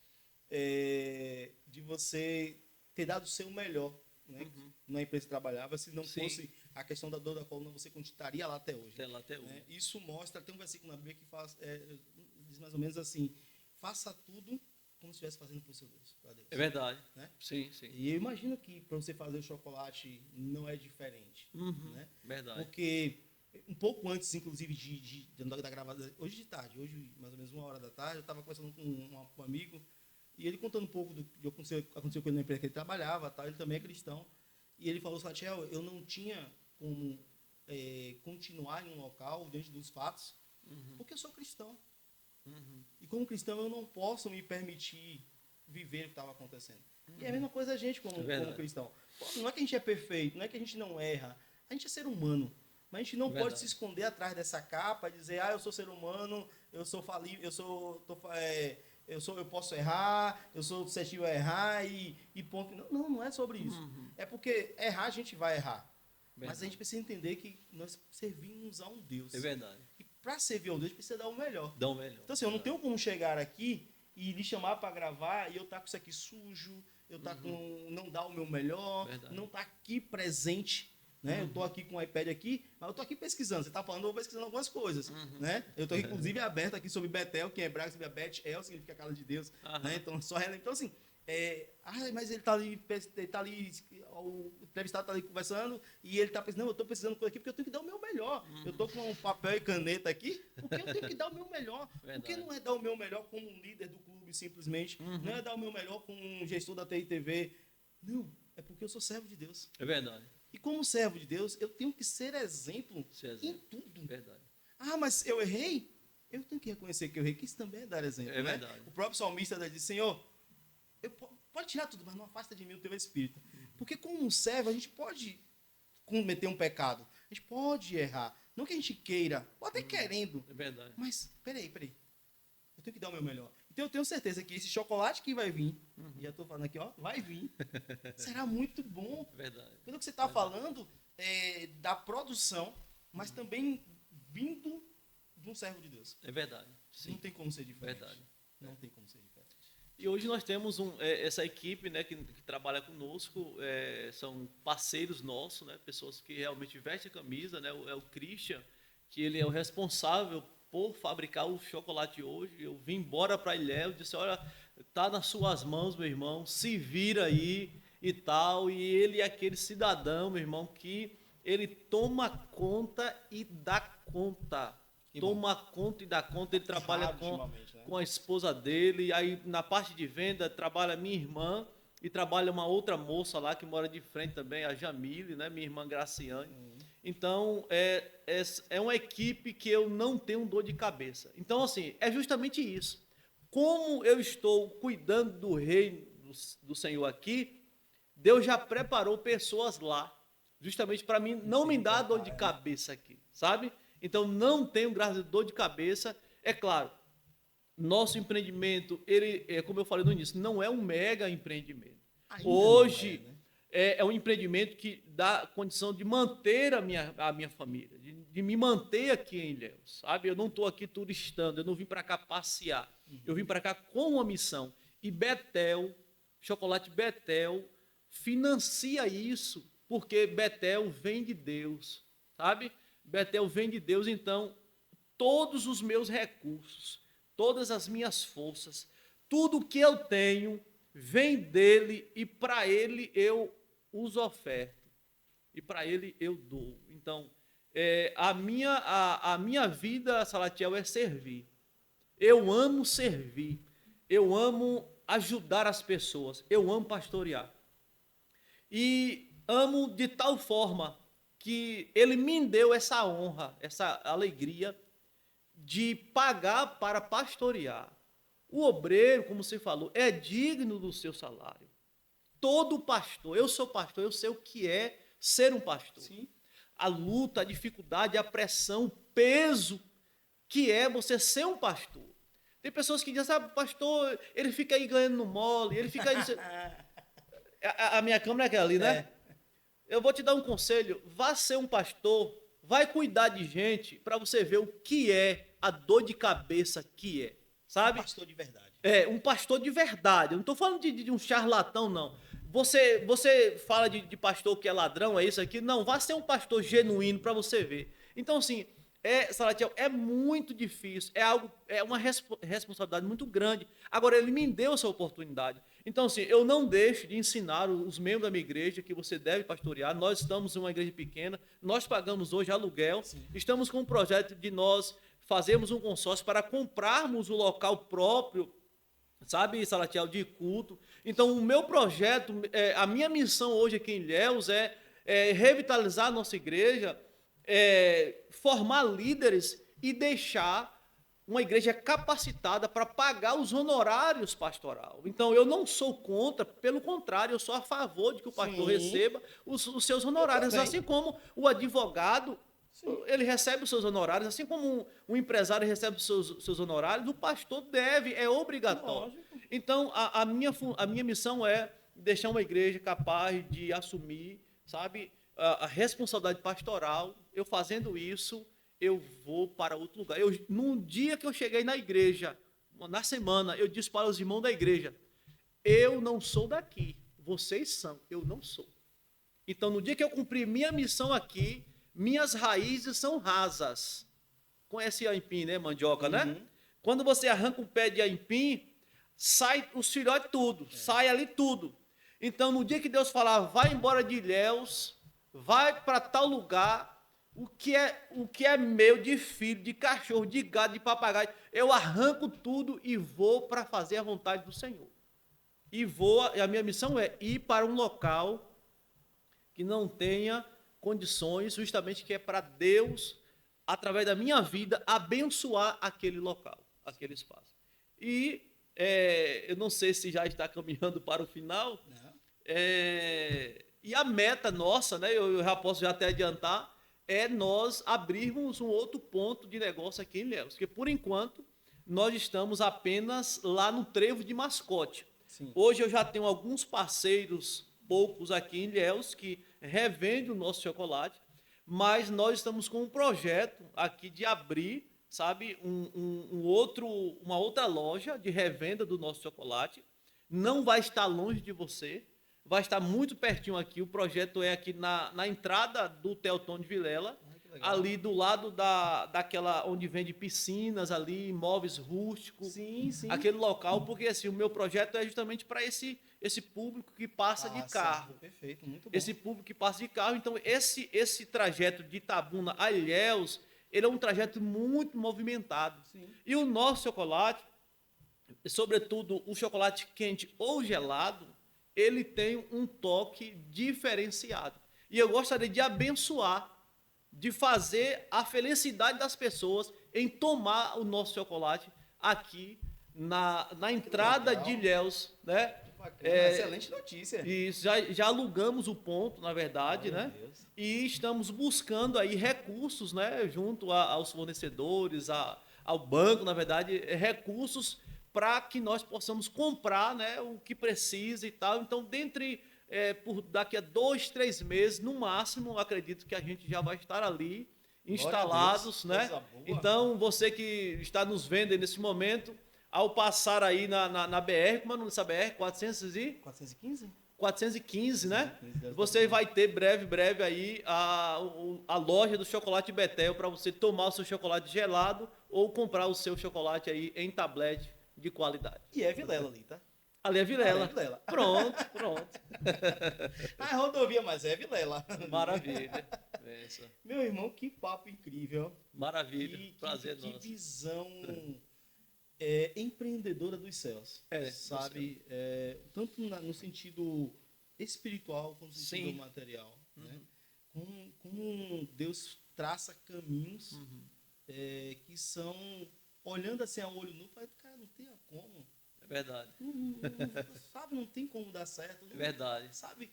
De você ter dado o seu melhor, né? Na empresa que trabalhava, se não fosse a questão da dor da coluna, você estaria lá até hoje. Até hoje. Né? Isso mostra, tem um versículo na Bíblia que diz mais ou menos assim, faça tudo como se estivesse fazendo para o seu Deus, para Deus. É verdade. Né? Sim, sim. E eu imagino que para você fazer o chocolate não é diferente. Né? Verdade. Porque um pouco antes, inclusive, da gravada, hoje de tarde, hoje mais ou menos 1h da tarde, eu estava conversando com um amigo, e ele contando um pouco do que aconteceu com ele na empresa que ele trabalhava, tal, ele também é cristão, e ele falou, Satiel, eu não tinha como continuar em um local diante dos fatos, porque eu sou cristão. E como cristão eu não posso me permitir viver o que estava acontecendo. E é a mesma coisa a gente como cristão. Não é que a gente é perfeito, não é que a gente não erra, a gente é ser humano. Mas a gente não pode se esconder atrás dessa capa e dizer, eu sou ser humano, eu sou falível, eu posso errar, eu sou suscetível a errar e ponto. Não é sobre isso. É porque errar a gente vai errar. Verdade. Mas a gente precisa entender que nós servimos a um Deus. É verdade. E para servir a um Deus, precisa dar o melhor. Dar o melhor. Então, assim, eu não tenho como chegar aqui e lhe chamar para gravar e eu estar com isso aqui sujo, eu estar com não dar o meu melhor, não estar aqui presente. Né? Eu estou aqui com o iPad aqui, mas eu estou aqui pesquisando. Você está falando, eu vou pesquisando algumas coisas. Né? Eu estou, inclusive, aberto aqui sobre Betel, que em hebraico significa Bet-El, significa casa de Deus. Né? Então, então, assim, mas ele está ali, o entrevistado está ali conversando, e ele está pensando, não, eu estou precisando de coisa aqui, porque eu tenho que dar o meu melhor. Eu estou com um papel e caneta aqui, porque eu tenho que dar o meu melhor. Porque não é dar o meu melhor como um líder do clube, simplesmente. Não é dar o meu melhor como um gestor da TITV. Não, é porque eu sou servo de Deus. É verdade. E como servo de Deus, eu tenho que ser exemplo em tudo. Verdade. Mas eu errei? Eu tenho que reconhecer que eu errei, que isso também é dar exemplo. É verdade. O próprio salmista diz, Senhor, pode tirar tudo, mas não afasta de mim o teu espírito. Porque como um servo, a gente pode cometer um pecado. A gente pode errar. Não que a gente queira, ou até querendo. É verdade. Mas, peraí. Eu tenho que dar o meu melhor. Então eu tenho certeza que esse chocolate que vai vir, e eu tô falando aqui, ó, vai vir, será muito bom. Verdade. Pelo que você está falando da produção, mas também vindo de um servo de Deus. É verdade. Não tem como ser diferente. Verdade. Não tem como ser diferente. E hoje nós temos essa equipe, né, que trabalha conosco, são parceiros nossos, né, pessoas que realmente vestem a camisa, né, é o Christian, que ele é o responsável por fabricar o chocolate hoje. Eu vim embora para Ilhéus, disse, olha, tá nas suas mãos, meu irmão, se vira aí e tal. E ele é aquele cidadão, meu irmão, que ele toma conta e dá conta. Toma conta e dá conta, ele trabalha com a esposa dele, aí na parte de venda trabalha minha irmã e trabalha uma outra moça lá que mora de frente também, a Jamile, né, minha irmã Graciane. Então, é uma equipe que eu não tenho dor de cabeça. Então, assim, é justamente isso. Como eu estou cuidando do reino do Senhor aqui, Deus já preparou pessoas lá, justamente para mim não me dar dor de cabeça aqui, sabe? Então, não tenho, graças a Deus, dor de cabeça. É claro, nosso empreendimento, ele, como eu falei no início, não é um mega empreendimento. Ainda hoje, não é um empreendimento que dá condição de manter a minha família, de me manter aqui em Ilhéus, sabe? Eu não estou aqui turistando, eu não vim para cá passear. Eu vim para cá com uma missão. E Betel, Chocolate Betel, financia isso, porque Betel vem de Deus, sabe? Betel vem de Deus, então todos os meus recursos, todas as minhas forças, tudo que eu tenho vem dele e para ele eu os oferto e para ele eu dou. Então, a minha vida, Salatiel, é servir. Eu amo servir, eu amo ajudar as pessoas, eu amo pastorear. E amo de tal forma que ele me deu essa honra, essa alegria de pagar para pastorear. O obreiro, como você falou, é digno do seu salário. Todo pastor, eu sou pastor, eu sei o que é ser um pastor. Sim. A luta, a dificuldade, a pressão, o peso que é você ser um pastor. Tem pessoas que dizem, sabe, pastor, ele fica aí ganhando no mole, ele fica aí... a minha câmera é aquela ali, né? Eu vou te dar um conselho, vá ser um pastor, vai cuidar de gente para você ver o que é a dor de cabeça que é, sabe? Um pastor de verdade. Um pastor de verdade. Eu não estou falando de um charlatão, não. Você fala de pastor que é ladrão, é isso aqui? Não, vá ser um pastor genuíno para você ver. Então, assim, Salatiel, é muito difícil, é uma responsabilidade muito grande. Agora, ele me deu essa oportunidade. Então, assim, eu não deixo de ensinar os membros da minha igreja que você deve pastorear. Nós estamos em uma igreja pequena, nós pagamos hoje aluguel, sim, estamos com um projeto de nós fazermos um consórcio para comprarmos o local próprio, sabe, Salatiel, de culto. Então, o meu projeto, a minha missão hoje aqui em Ilhéus é revitalizar a nossa igreja, formar líderes e deixar uma igreja capacitada para pagar os honorários pastoral. Então, eu não sou contra, pelo contrário, eu sou a favor de que o pastor, sim, receba os seus honorários, assim como o advogado, sim, ele recebe os seus honorários, assim como um empresário recebe os seus honorários, o pastor deve, é obrigatório. Lógico. Então, a minha missão é deixar uma igreja capaz de assumir, sabe, a responsabilidade pastoral. Eu fazendo isso, eu vou para outro lugar. Num dia que eu cheguei na igreja, na semana, eu disse para os irmãos da igreja, eu não sou daqui, vocês são, eu não sou. Então, no dia que eu cumpri minha missão aqui, minhas raízes são rasas. Conhece aipim, né, mandioca, uhum, né? Quando você arranca um pé de aipim, sai os filhotes tudo, sai ali tudo. Então, no dia que Deus falar, vai embora de Ilhéus, vai para tal lugar, o que é meu de filho, de cachorro, de gado, de papagaio, eu arranco tudo e vou para fazer a vontade do Senhor. E a minha missão é ir para um local que não tenha condições, justamente que é para Deus, através da minha vida, abençoar aquele local, aquele espaço. E eu não sei se já está caminhando para o final, e a meta nossa, né, eu já posso até adiantar, é nós abrirmos um outro ponto de negócio aqui em Ilhéus, porque por enquanto nós estamos apenas lá no Trevo de Mascote. Sim. Hoje eu já tenho alguns parceiros, poucos aqui em Ilhéus, que revendem o nosso chocolate, mas nós estamos com um projeto aqui de abrir, sabe, uma outra loja de revenda do nosso chocolate. Não vai estar longe de você, vai estar muito pertinho aqui. O projeto é aqui na entrada do Teotão de Vilela, ali do lado daquela onde vende piscinas ali, imóveis rústicos, Sim, sim. aquele local, porque assim, o meu projeto é justamente para esse público que passa de carro. Certo. Perfeito, muito bom. Esse público que passa de carro, então esse trajeto de Itabuna a Ilhéus, ele é um trajeto muito movimentado. Sim. E o nosso chocolate, sobretudo o chocolate quente ou gelado, ele tem um toque diferenciado. E eu gostaria de abençoar, de fazer a felicidade das pessoas em tomar o nosso chocolate aqui na entrada legal. de Ilhéus, né? Excelente notícia. E já alugamos o ponto, na verdade, Meu né? Deus. E estamos buscando aí recursos, né? Junto aos fornecedores, ao banco, na verdade, recursos para que nós possamos comprar, né? O que precisa e tal. Então, por daqui a 2, 3 meses, no máximo, acredito que a gente já vai estar ali instalados, Glória a Deus, né? coisa boa. Então, você que está nos vendo aí nesse momento, ao passar aí na BR, como é o nome dessa BR? 415? 415, né? 415, Você vai ter breve aí a loja do Chocolate Betel para você tomar o seu chocolate gelado ou comprar o seu chocolate aí em tablete de qualidade. E é Vilela ali, tá? Ali é Vilela. Ali é Vilela. Pronto, pronto. Ah, é rodovia, mas é Vilela. Maravilha. Benção. Meu irmão, que papo incrível. Maravilha. Prazer que nosso. visão empreendedora dos céus. Sabe? Tanto no sentido espiritual quanto no sentido Sim. material. Né? Como Deus traça caminhos que são, olhando assim a olho nu, fala, cara, não tem como. É verdade. Sabe, não tem como dar certo. É verdade. Sabe,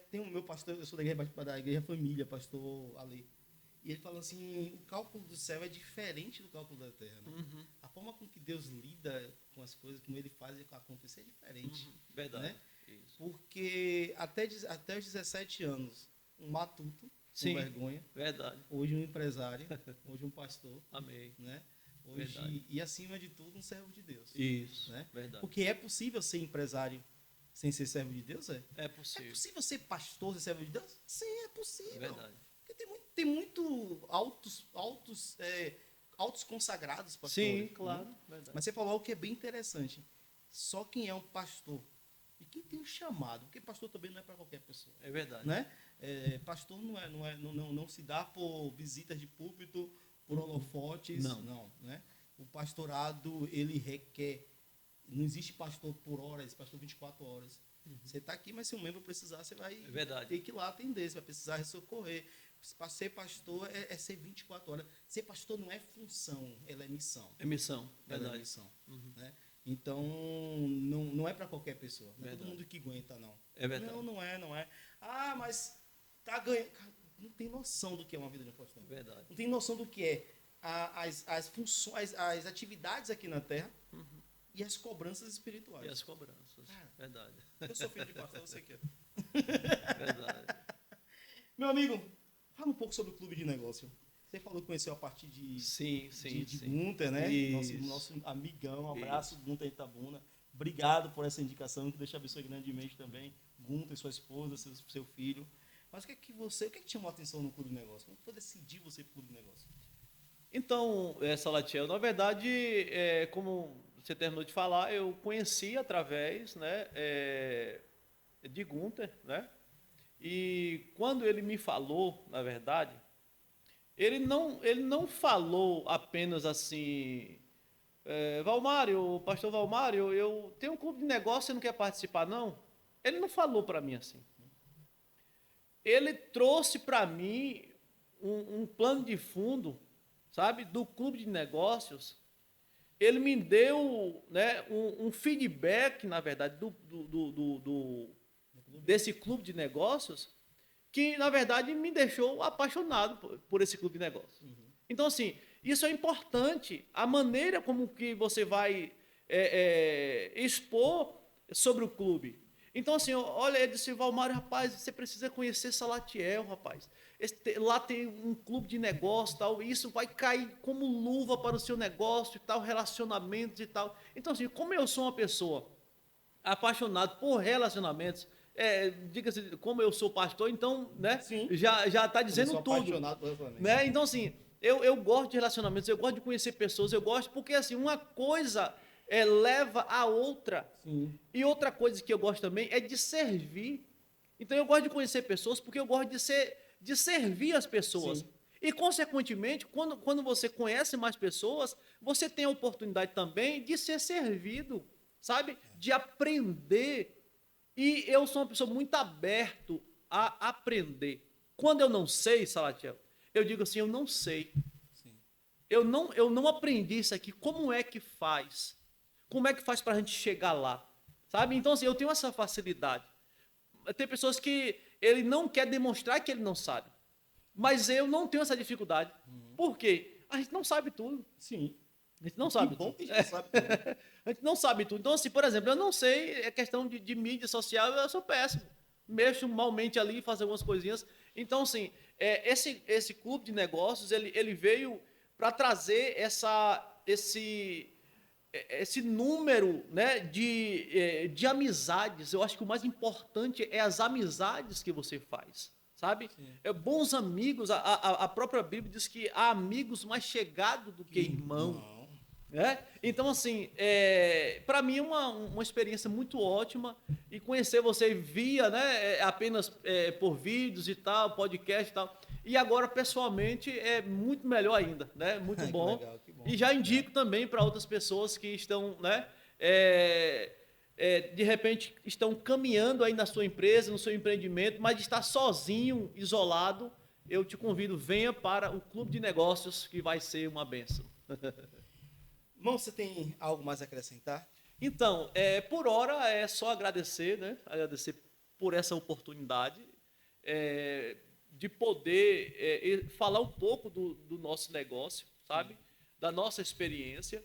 tem o meu pastor, eu sou da igreja Família, pastor Ali. E ele fala assim, o cálculo do céu é diferente do cálculo da terra. Né? A forma com que Deus lida com as coisas, como ele faz acontecer é diferente. Verdade. Né? Isso. Porque até os 17 anos, um matuto, Sim. com vergonha. Verdade. Hoje um empresário, hoje um pastor. Amém. Né? Hoje, Verdade. e acima de tudo, um servo de Deus. Isso. Né? Verdade. Porque é possível ser empresário sem ser servo de Deus? É É possível. possível ser pastor sem servo de Deus? Sim, é possível. Verdade. Porque tem muito altos consagrados pastores. Sim, claro. Né? Verdade. Mas você falou algo que é bem interessante. Só quem é um pastor e quem tem um chamado, porque pastor também não é para qualquer pessoa. É verdade. Né? Pastor não se dá por visitas de púlpito, por holofotes. Não, né? O pastorado, ele requer. Não existe pastor por horas, pastor 24 horas. Você está aqui, mas se um membro precisar, você vai ter que ir lá atender, você vai precisar socorrer. Ser pastor é ser 24 horas. Ser pastor não é função, ela é missão. É missão, verdade. Ela é missão. Né? Então, não é para qualquer pessoa. Não é todo mundo que aguenta, não. É verdade. Não é. Ah, mas tá ganhando. Não tem noção do que é uma vida de um pastor. Verdade. Não tem noção do que é as funções, as atividades aqui na Terra e as cobranças espirituais. E as cobranças. Verdade. Eu sou filho de pastor, você quer. Verdade. Meu amigo, fala um pouco sobre o clube de negócio. Você falou que conheceu a partir de Gunter, né? Nosso amigão. Um abraço, Gunter Itabuna. Obrigado por essa indicação, que Deus te abençoe grandemente também. Gunter, sua esposa, seu filho. Mas o que é que chamou a atenção no clube de negócio? Como foi decidir você ir para o clube de negócio? Então, Salatiel, na verdade, como você terminou de falar, eu conheci através, né, de Gunter, né? E quando ele me falou, na verdade, ele não falou apenas assim, Valmário, pastor Valmário, eu tenho um clube de negócio, você não quer participar, não? Ele não falou para mim assim. Ele trouxe para mim um plano de fundo, sabe, do clube de negócios. Ele me deu, né, um feedback, na verdade, desse clube de negócios, que, na verdade, me deixou apaixonado por esse clube de negócios. Então, assim, Isso é importante. A maneira como que você vai expor sobre o clube. Então, assim, olha, ele disse, Valmário, rapaz, você precisa conhecer Salatiel, rapaz. Lá tem um clube de negócio, tal, e isso vai cair como luva para o seu negócio e tal, relacionamentos e tal. Então, assim, como eu sou uma pessoa apaixonada por relacionamentos, diga-se, como eu sou pastor, então, né, Sim. já está Eu dizendo sou tudo. apaixonado por relacionamento. Né? Então, assim, eu gosto de relacionamentos, eu gosto de conhecer pessoas, eu gosto, porque, assim, uma coisa leva a outra. Sim. E outra coisa que eu gosto também é de servir. Então, eu gosto de conhecer pessoas porque eu gosto de servir as pessoas. Sim. E, consequentemente, quando você conhece mais pessoas, você tem a oportunidade também de ser servido, sabe? De aprender. E eu sou uma pessoa muito aberto a aprender. Quando eu não sei, Salatiel, eu digo assim, eu não sei. Sim. Eu não aprendi isso aqui. Como é que faz? Como é que faz para a gente chegar lá? Sabe? Então, assim, eu tenho essa facilidade. Tem pessoas que ele não quer demonstrar que ele não sabe. Mas eu não tenho essa dificuldade. Por quê? A gente não sabe tudo. Sim. A gente não Que sabe bom tudo. que a gente sabe tudo. A gente não sabe tudo. Então, assim, por exemplo, eu não sei, é questão de mídia social, eu sou péssimo. Mexo malmente ali, faço algumas coisinhas. Então, assim, esse clube de negócios, ele veio para trazer esse número, né, de amizades. Eu acho que o mais importante é as amizades que você faz, sabe? Sim. Bons amigos, a própria Bíblia diz que há amigos mais chegados do que irmão. Não. Então, assim, para mim é uma experiência muito ótima e conhecer você via, né, apenas por vídeos e tal, podcast e tal. E agora, pessoalmente, é muito melhor ainda, né? Muito Que bom. legal, que bom. E já indico também para outras pessoas que estão, né, de repente, estão caminhando aí na sua empresa, no seu empreendimento, mas está sozinho, isolado. Eu te convido, venha para o Clube de Negócios, que vai ser uma bênção. Irmão, você tem algo mais a acrescentar? Então, por hora é só agradecer, né? Agradecer por essa oportunidade de poder falar um pouco do nosso negócio, sabe? Da nossa experiência.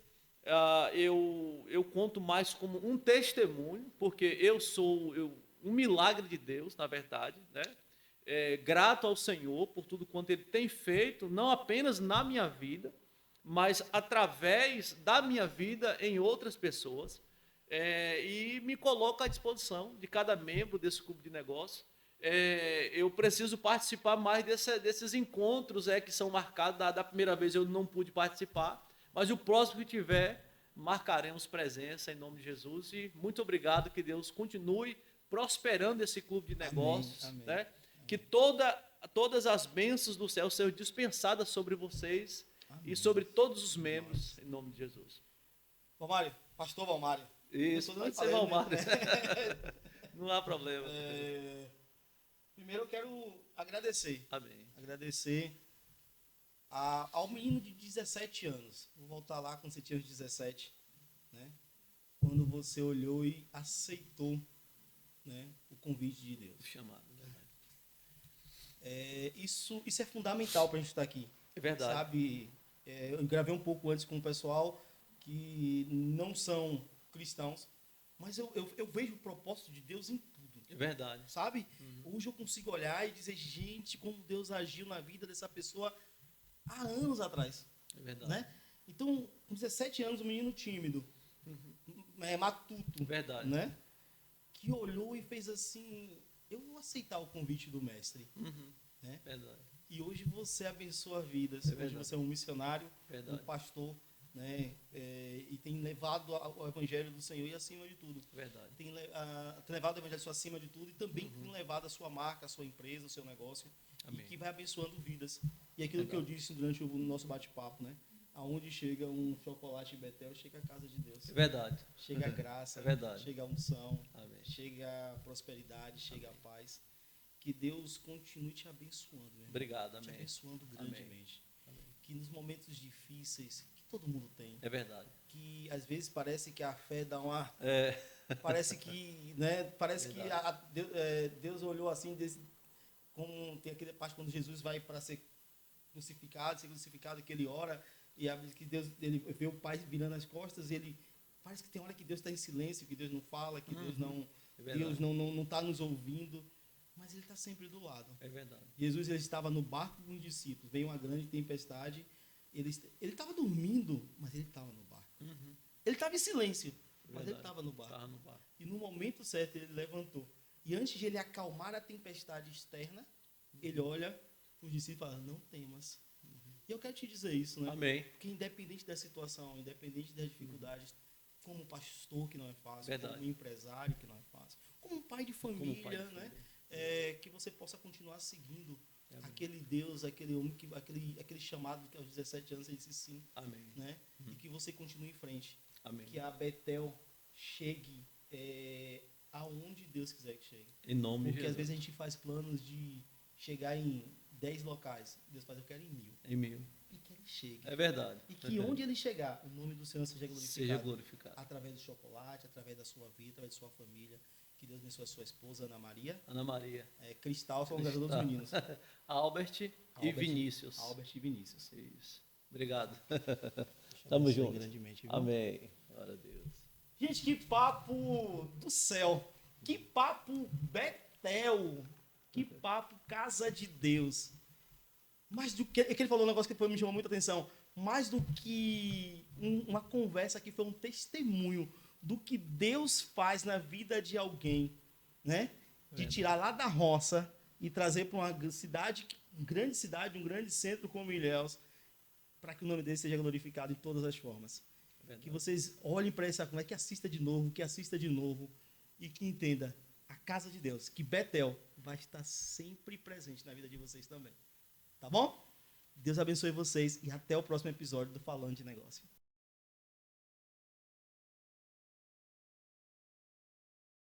Eu conto mais como um testemunho, porque eu sou um milagre de Deus, na verdade, né? Grato ao Senhor por tudo quanto Ele tem feito, não apenas na minha vida, mas através da minha vida em outras pessoas, e me coloco à disposição de cada membro desse clube de negócio. Eu preciso participar mais desses encontros que são marcados. Da primeira vez eu não pude participar, mas o próximo que tiver, marcaremos presença em nome de Jesus. E muito obrigado, que Deus continue prosperando esse clube de negócios, amém, né? amém. Que todas as bênçãos do céu sejam dispensadas sobre vocês. Amém. E sobre todos os membros, em nome de Jesus. Valmário, pastor Valmário. Isso, pode ser Valmário. Não há problema. Primeiro eu quero agradecer. Amém. Agradecer ao menino de 17 anos. Vou voltar lá quando você tinha uns 17. Né? Quando você olhou e aceitou, né, o convite de Deus. Chamado. Isso é fundamental para a gente estar aqui. É verdade. Sabe, eu gravei um pouco antes com o pessoal que não são cristãos, mas eu vejo o propósito de Deus em tudo. É verdade. Sabe? Hoje eu consigo olhar e dizer, gente, como Deus agiu na vida dessa pessoa há anos atrás. É verdade. Né? Então, com 17 anos, um menino tímido, matuto, Verdade. né? Que olhou e fez assim, eu vou aceitar o convite do mestre. Né? Verdade. E hoje você abençoa vidas. Hoje você é um missionário, um pastor, né? E tem levado o evangelho do Senhor e acima de tudo. Verdade. Tem levado o evangelho acima de tudo e também tem levado a sua marca, a sua empresa, o seu negócio. Amém. E que vai abençoando vidas. E aquilo que eu disse durante o nosso bate-papo, né? Aonde chega um chocolate em Betel, chega a casa de Deus. É verdade. Chega a graça, chega a unção, chega a prosperidade, chega a paz. Que Deus continue te abençoando. Meu irmão. Obrigado, amém. Te abençoando grandemente. Amém. Que nos momentos difíceis, que todo mundo tem. É verdade. Que às vezes parece que a fé dá uma... Parece que, né? Parece que Deus olhou assim, como tem aquele parte quando Jesus vai para ser crucificado, que ele ora, E que Deus, ele vê o pai virando as costas, e ele parece que tem hora que Deus está em silêncio, que Deus não fala, que Deus não está nos ouvindo, mas ele está sempre do lado. É verdade. Jesus, ele estava no barco com os discípulos, veio uma grande tempestade, ele estava dormindo, mas ele estava no barco. Ele estava em silêncio, mas ele estava no barco. E no momento certo ele levantou. E antes de ele acalmar a tempestade externa, ele olha para os discípulos e fala, não temas. E eu quero te dizer isso, né? Amém. Porque independente da situação, independente das dificuldades, como pastor que não é fácil, Verdade. como empresário que não é fácil, como pai de família, né? Que você possa continuar seguindo aquele Deus, aquele homem, aquele chamado que aos 17 anos ele disse sim. Amém. Né? E que você continue em frente. Amém. Que a Betel chegue aonde Deus quiser que chegue. Em nome de Porque Jesus. às vezes a gente faz planos de chegar em 10 locais. Deus faz, eu quero em 1000. Em 1000. E que ele chegue. É verdade. E que onde ele chegar, o nome do Senhor seja glorificado. Seja glorificado. Através do chocolate, através da sua vida, através da sua família. Que Deus abençoe a sua esposa, Ana Maria. Ana Maria. Cristal, são os dos meninos. Albert e Vinícius. Albert e Vinícius. Isso. Obrigado. Tamo junto. Grandemente, viu? Amém. Glória a Deus. Gente, que papo do céu. Que papo Betel. Que papo casa de Deus. Mais do que... É que ele falou um negócio que me chamou muita atenção. Mais do que uma conversa que foi um testemunho do que Deus faz na vida de alguém, né? De tirar lá da roça e trazer para uma cidade, um grande centro como Ilhéus, para que o nome dele seja glorificado em todas as formas. Que vocês olhem para essa coisa, que assista de novo e que entenda a casa de Deus, que Betel vai estar sempre presente na vida de vocês também. Tá bom? Deus abençoe vocês e até o próximo episódio do Falando de Negócio.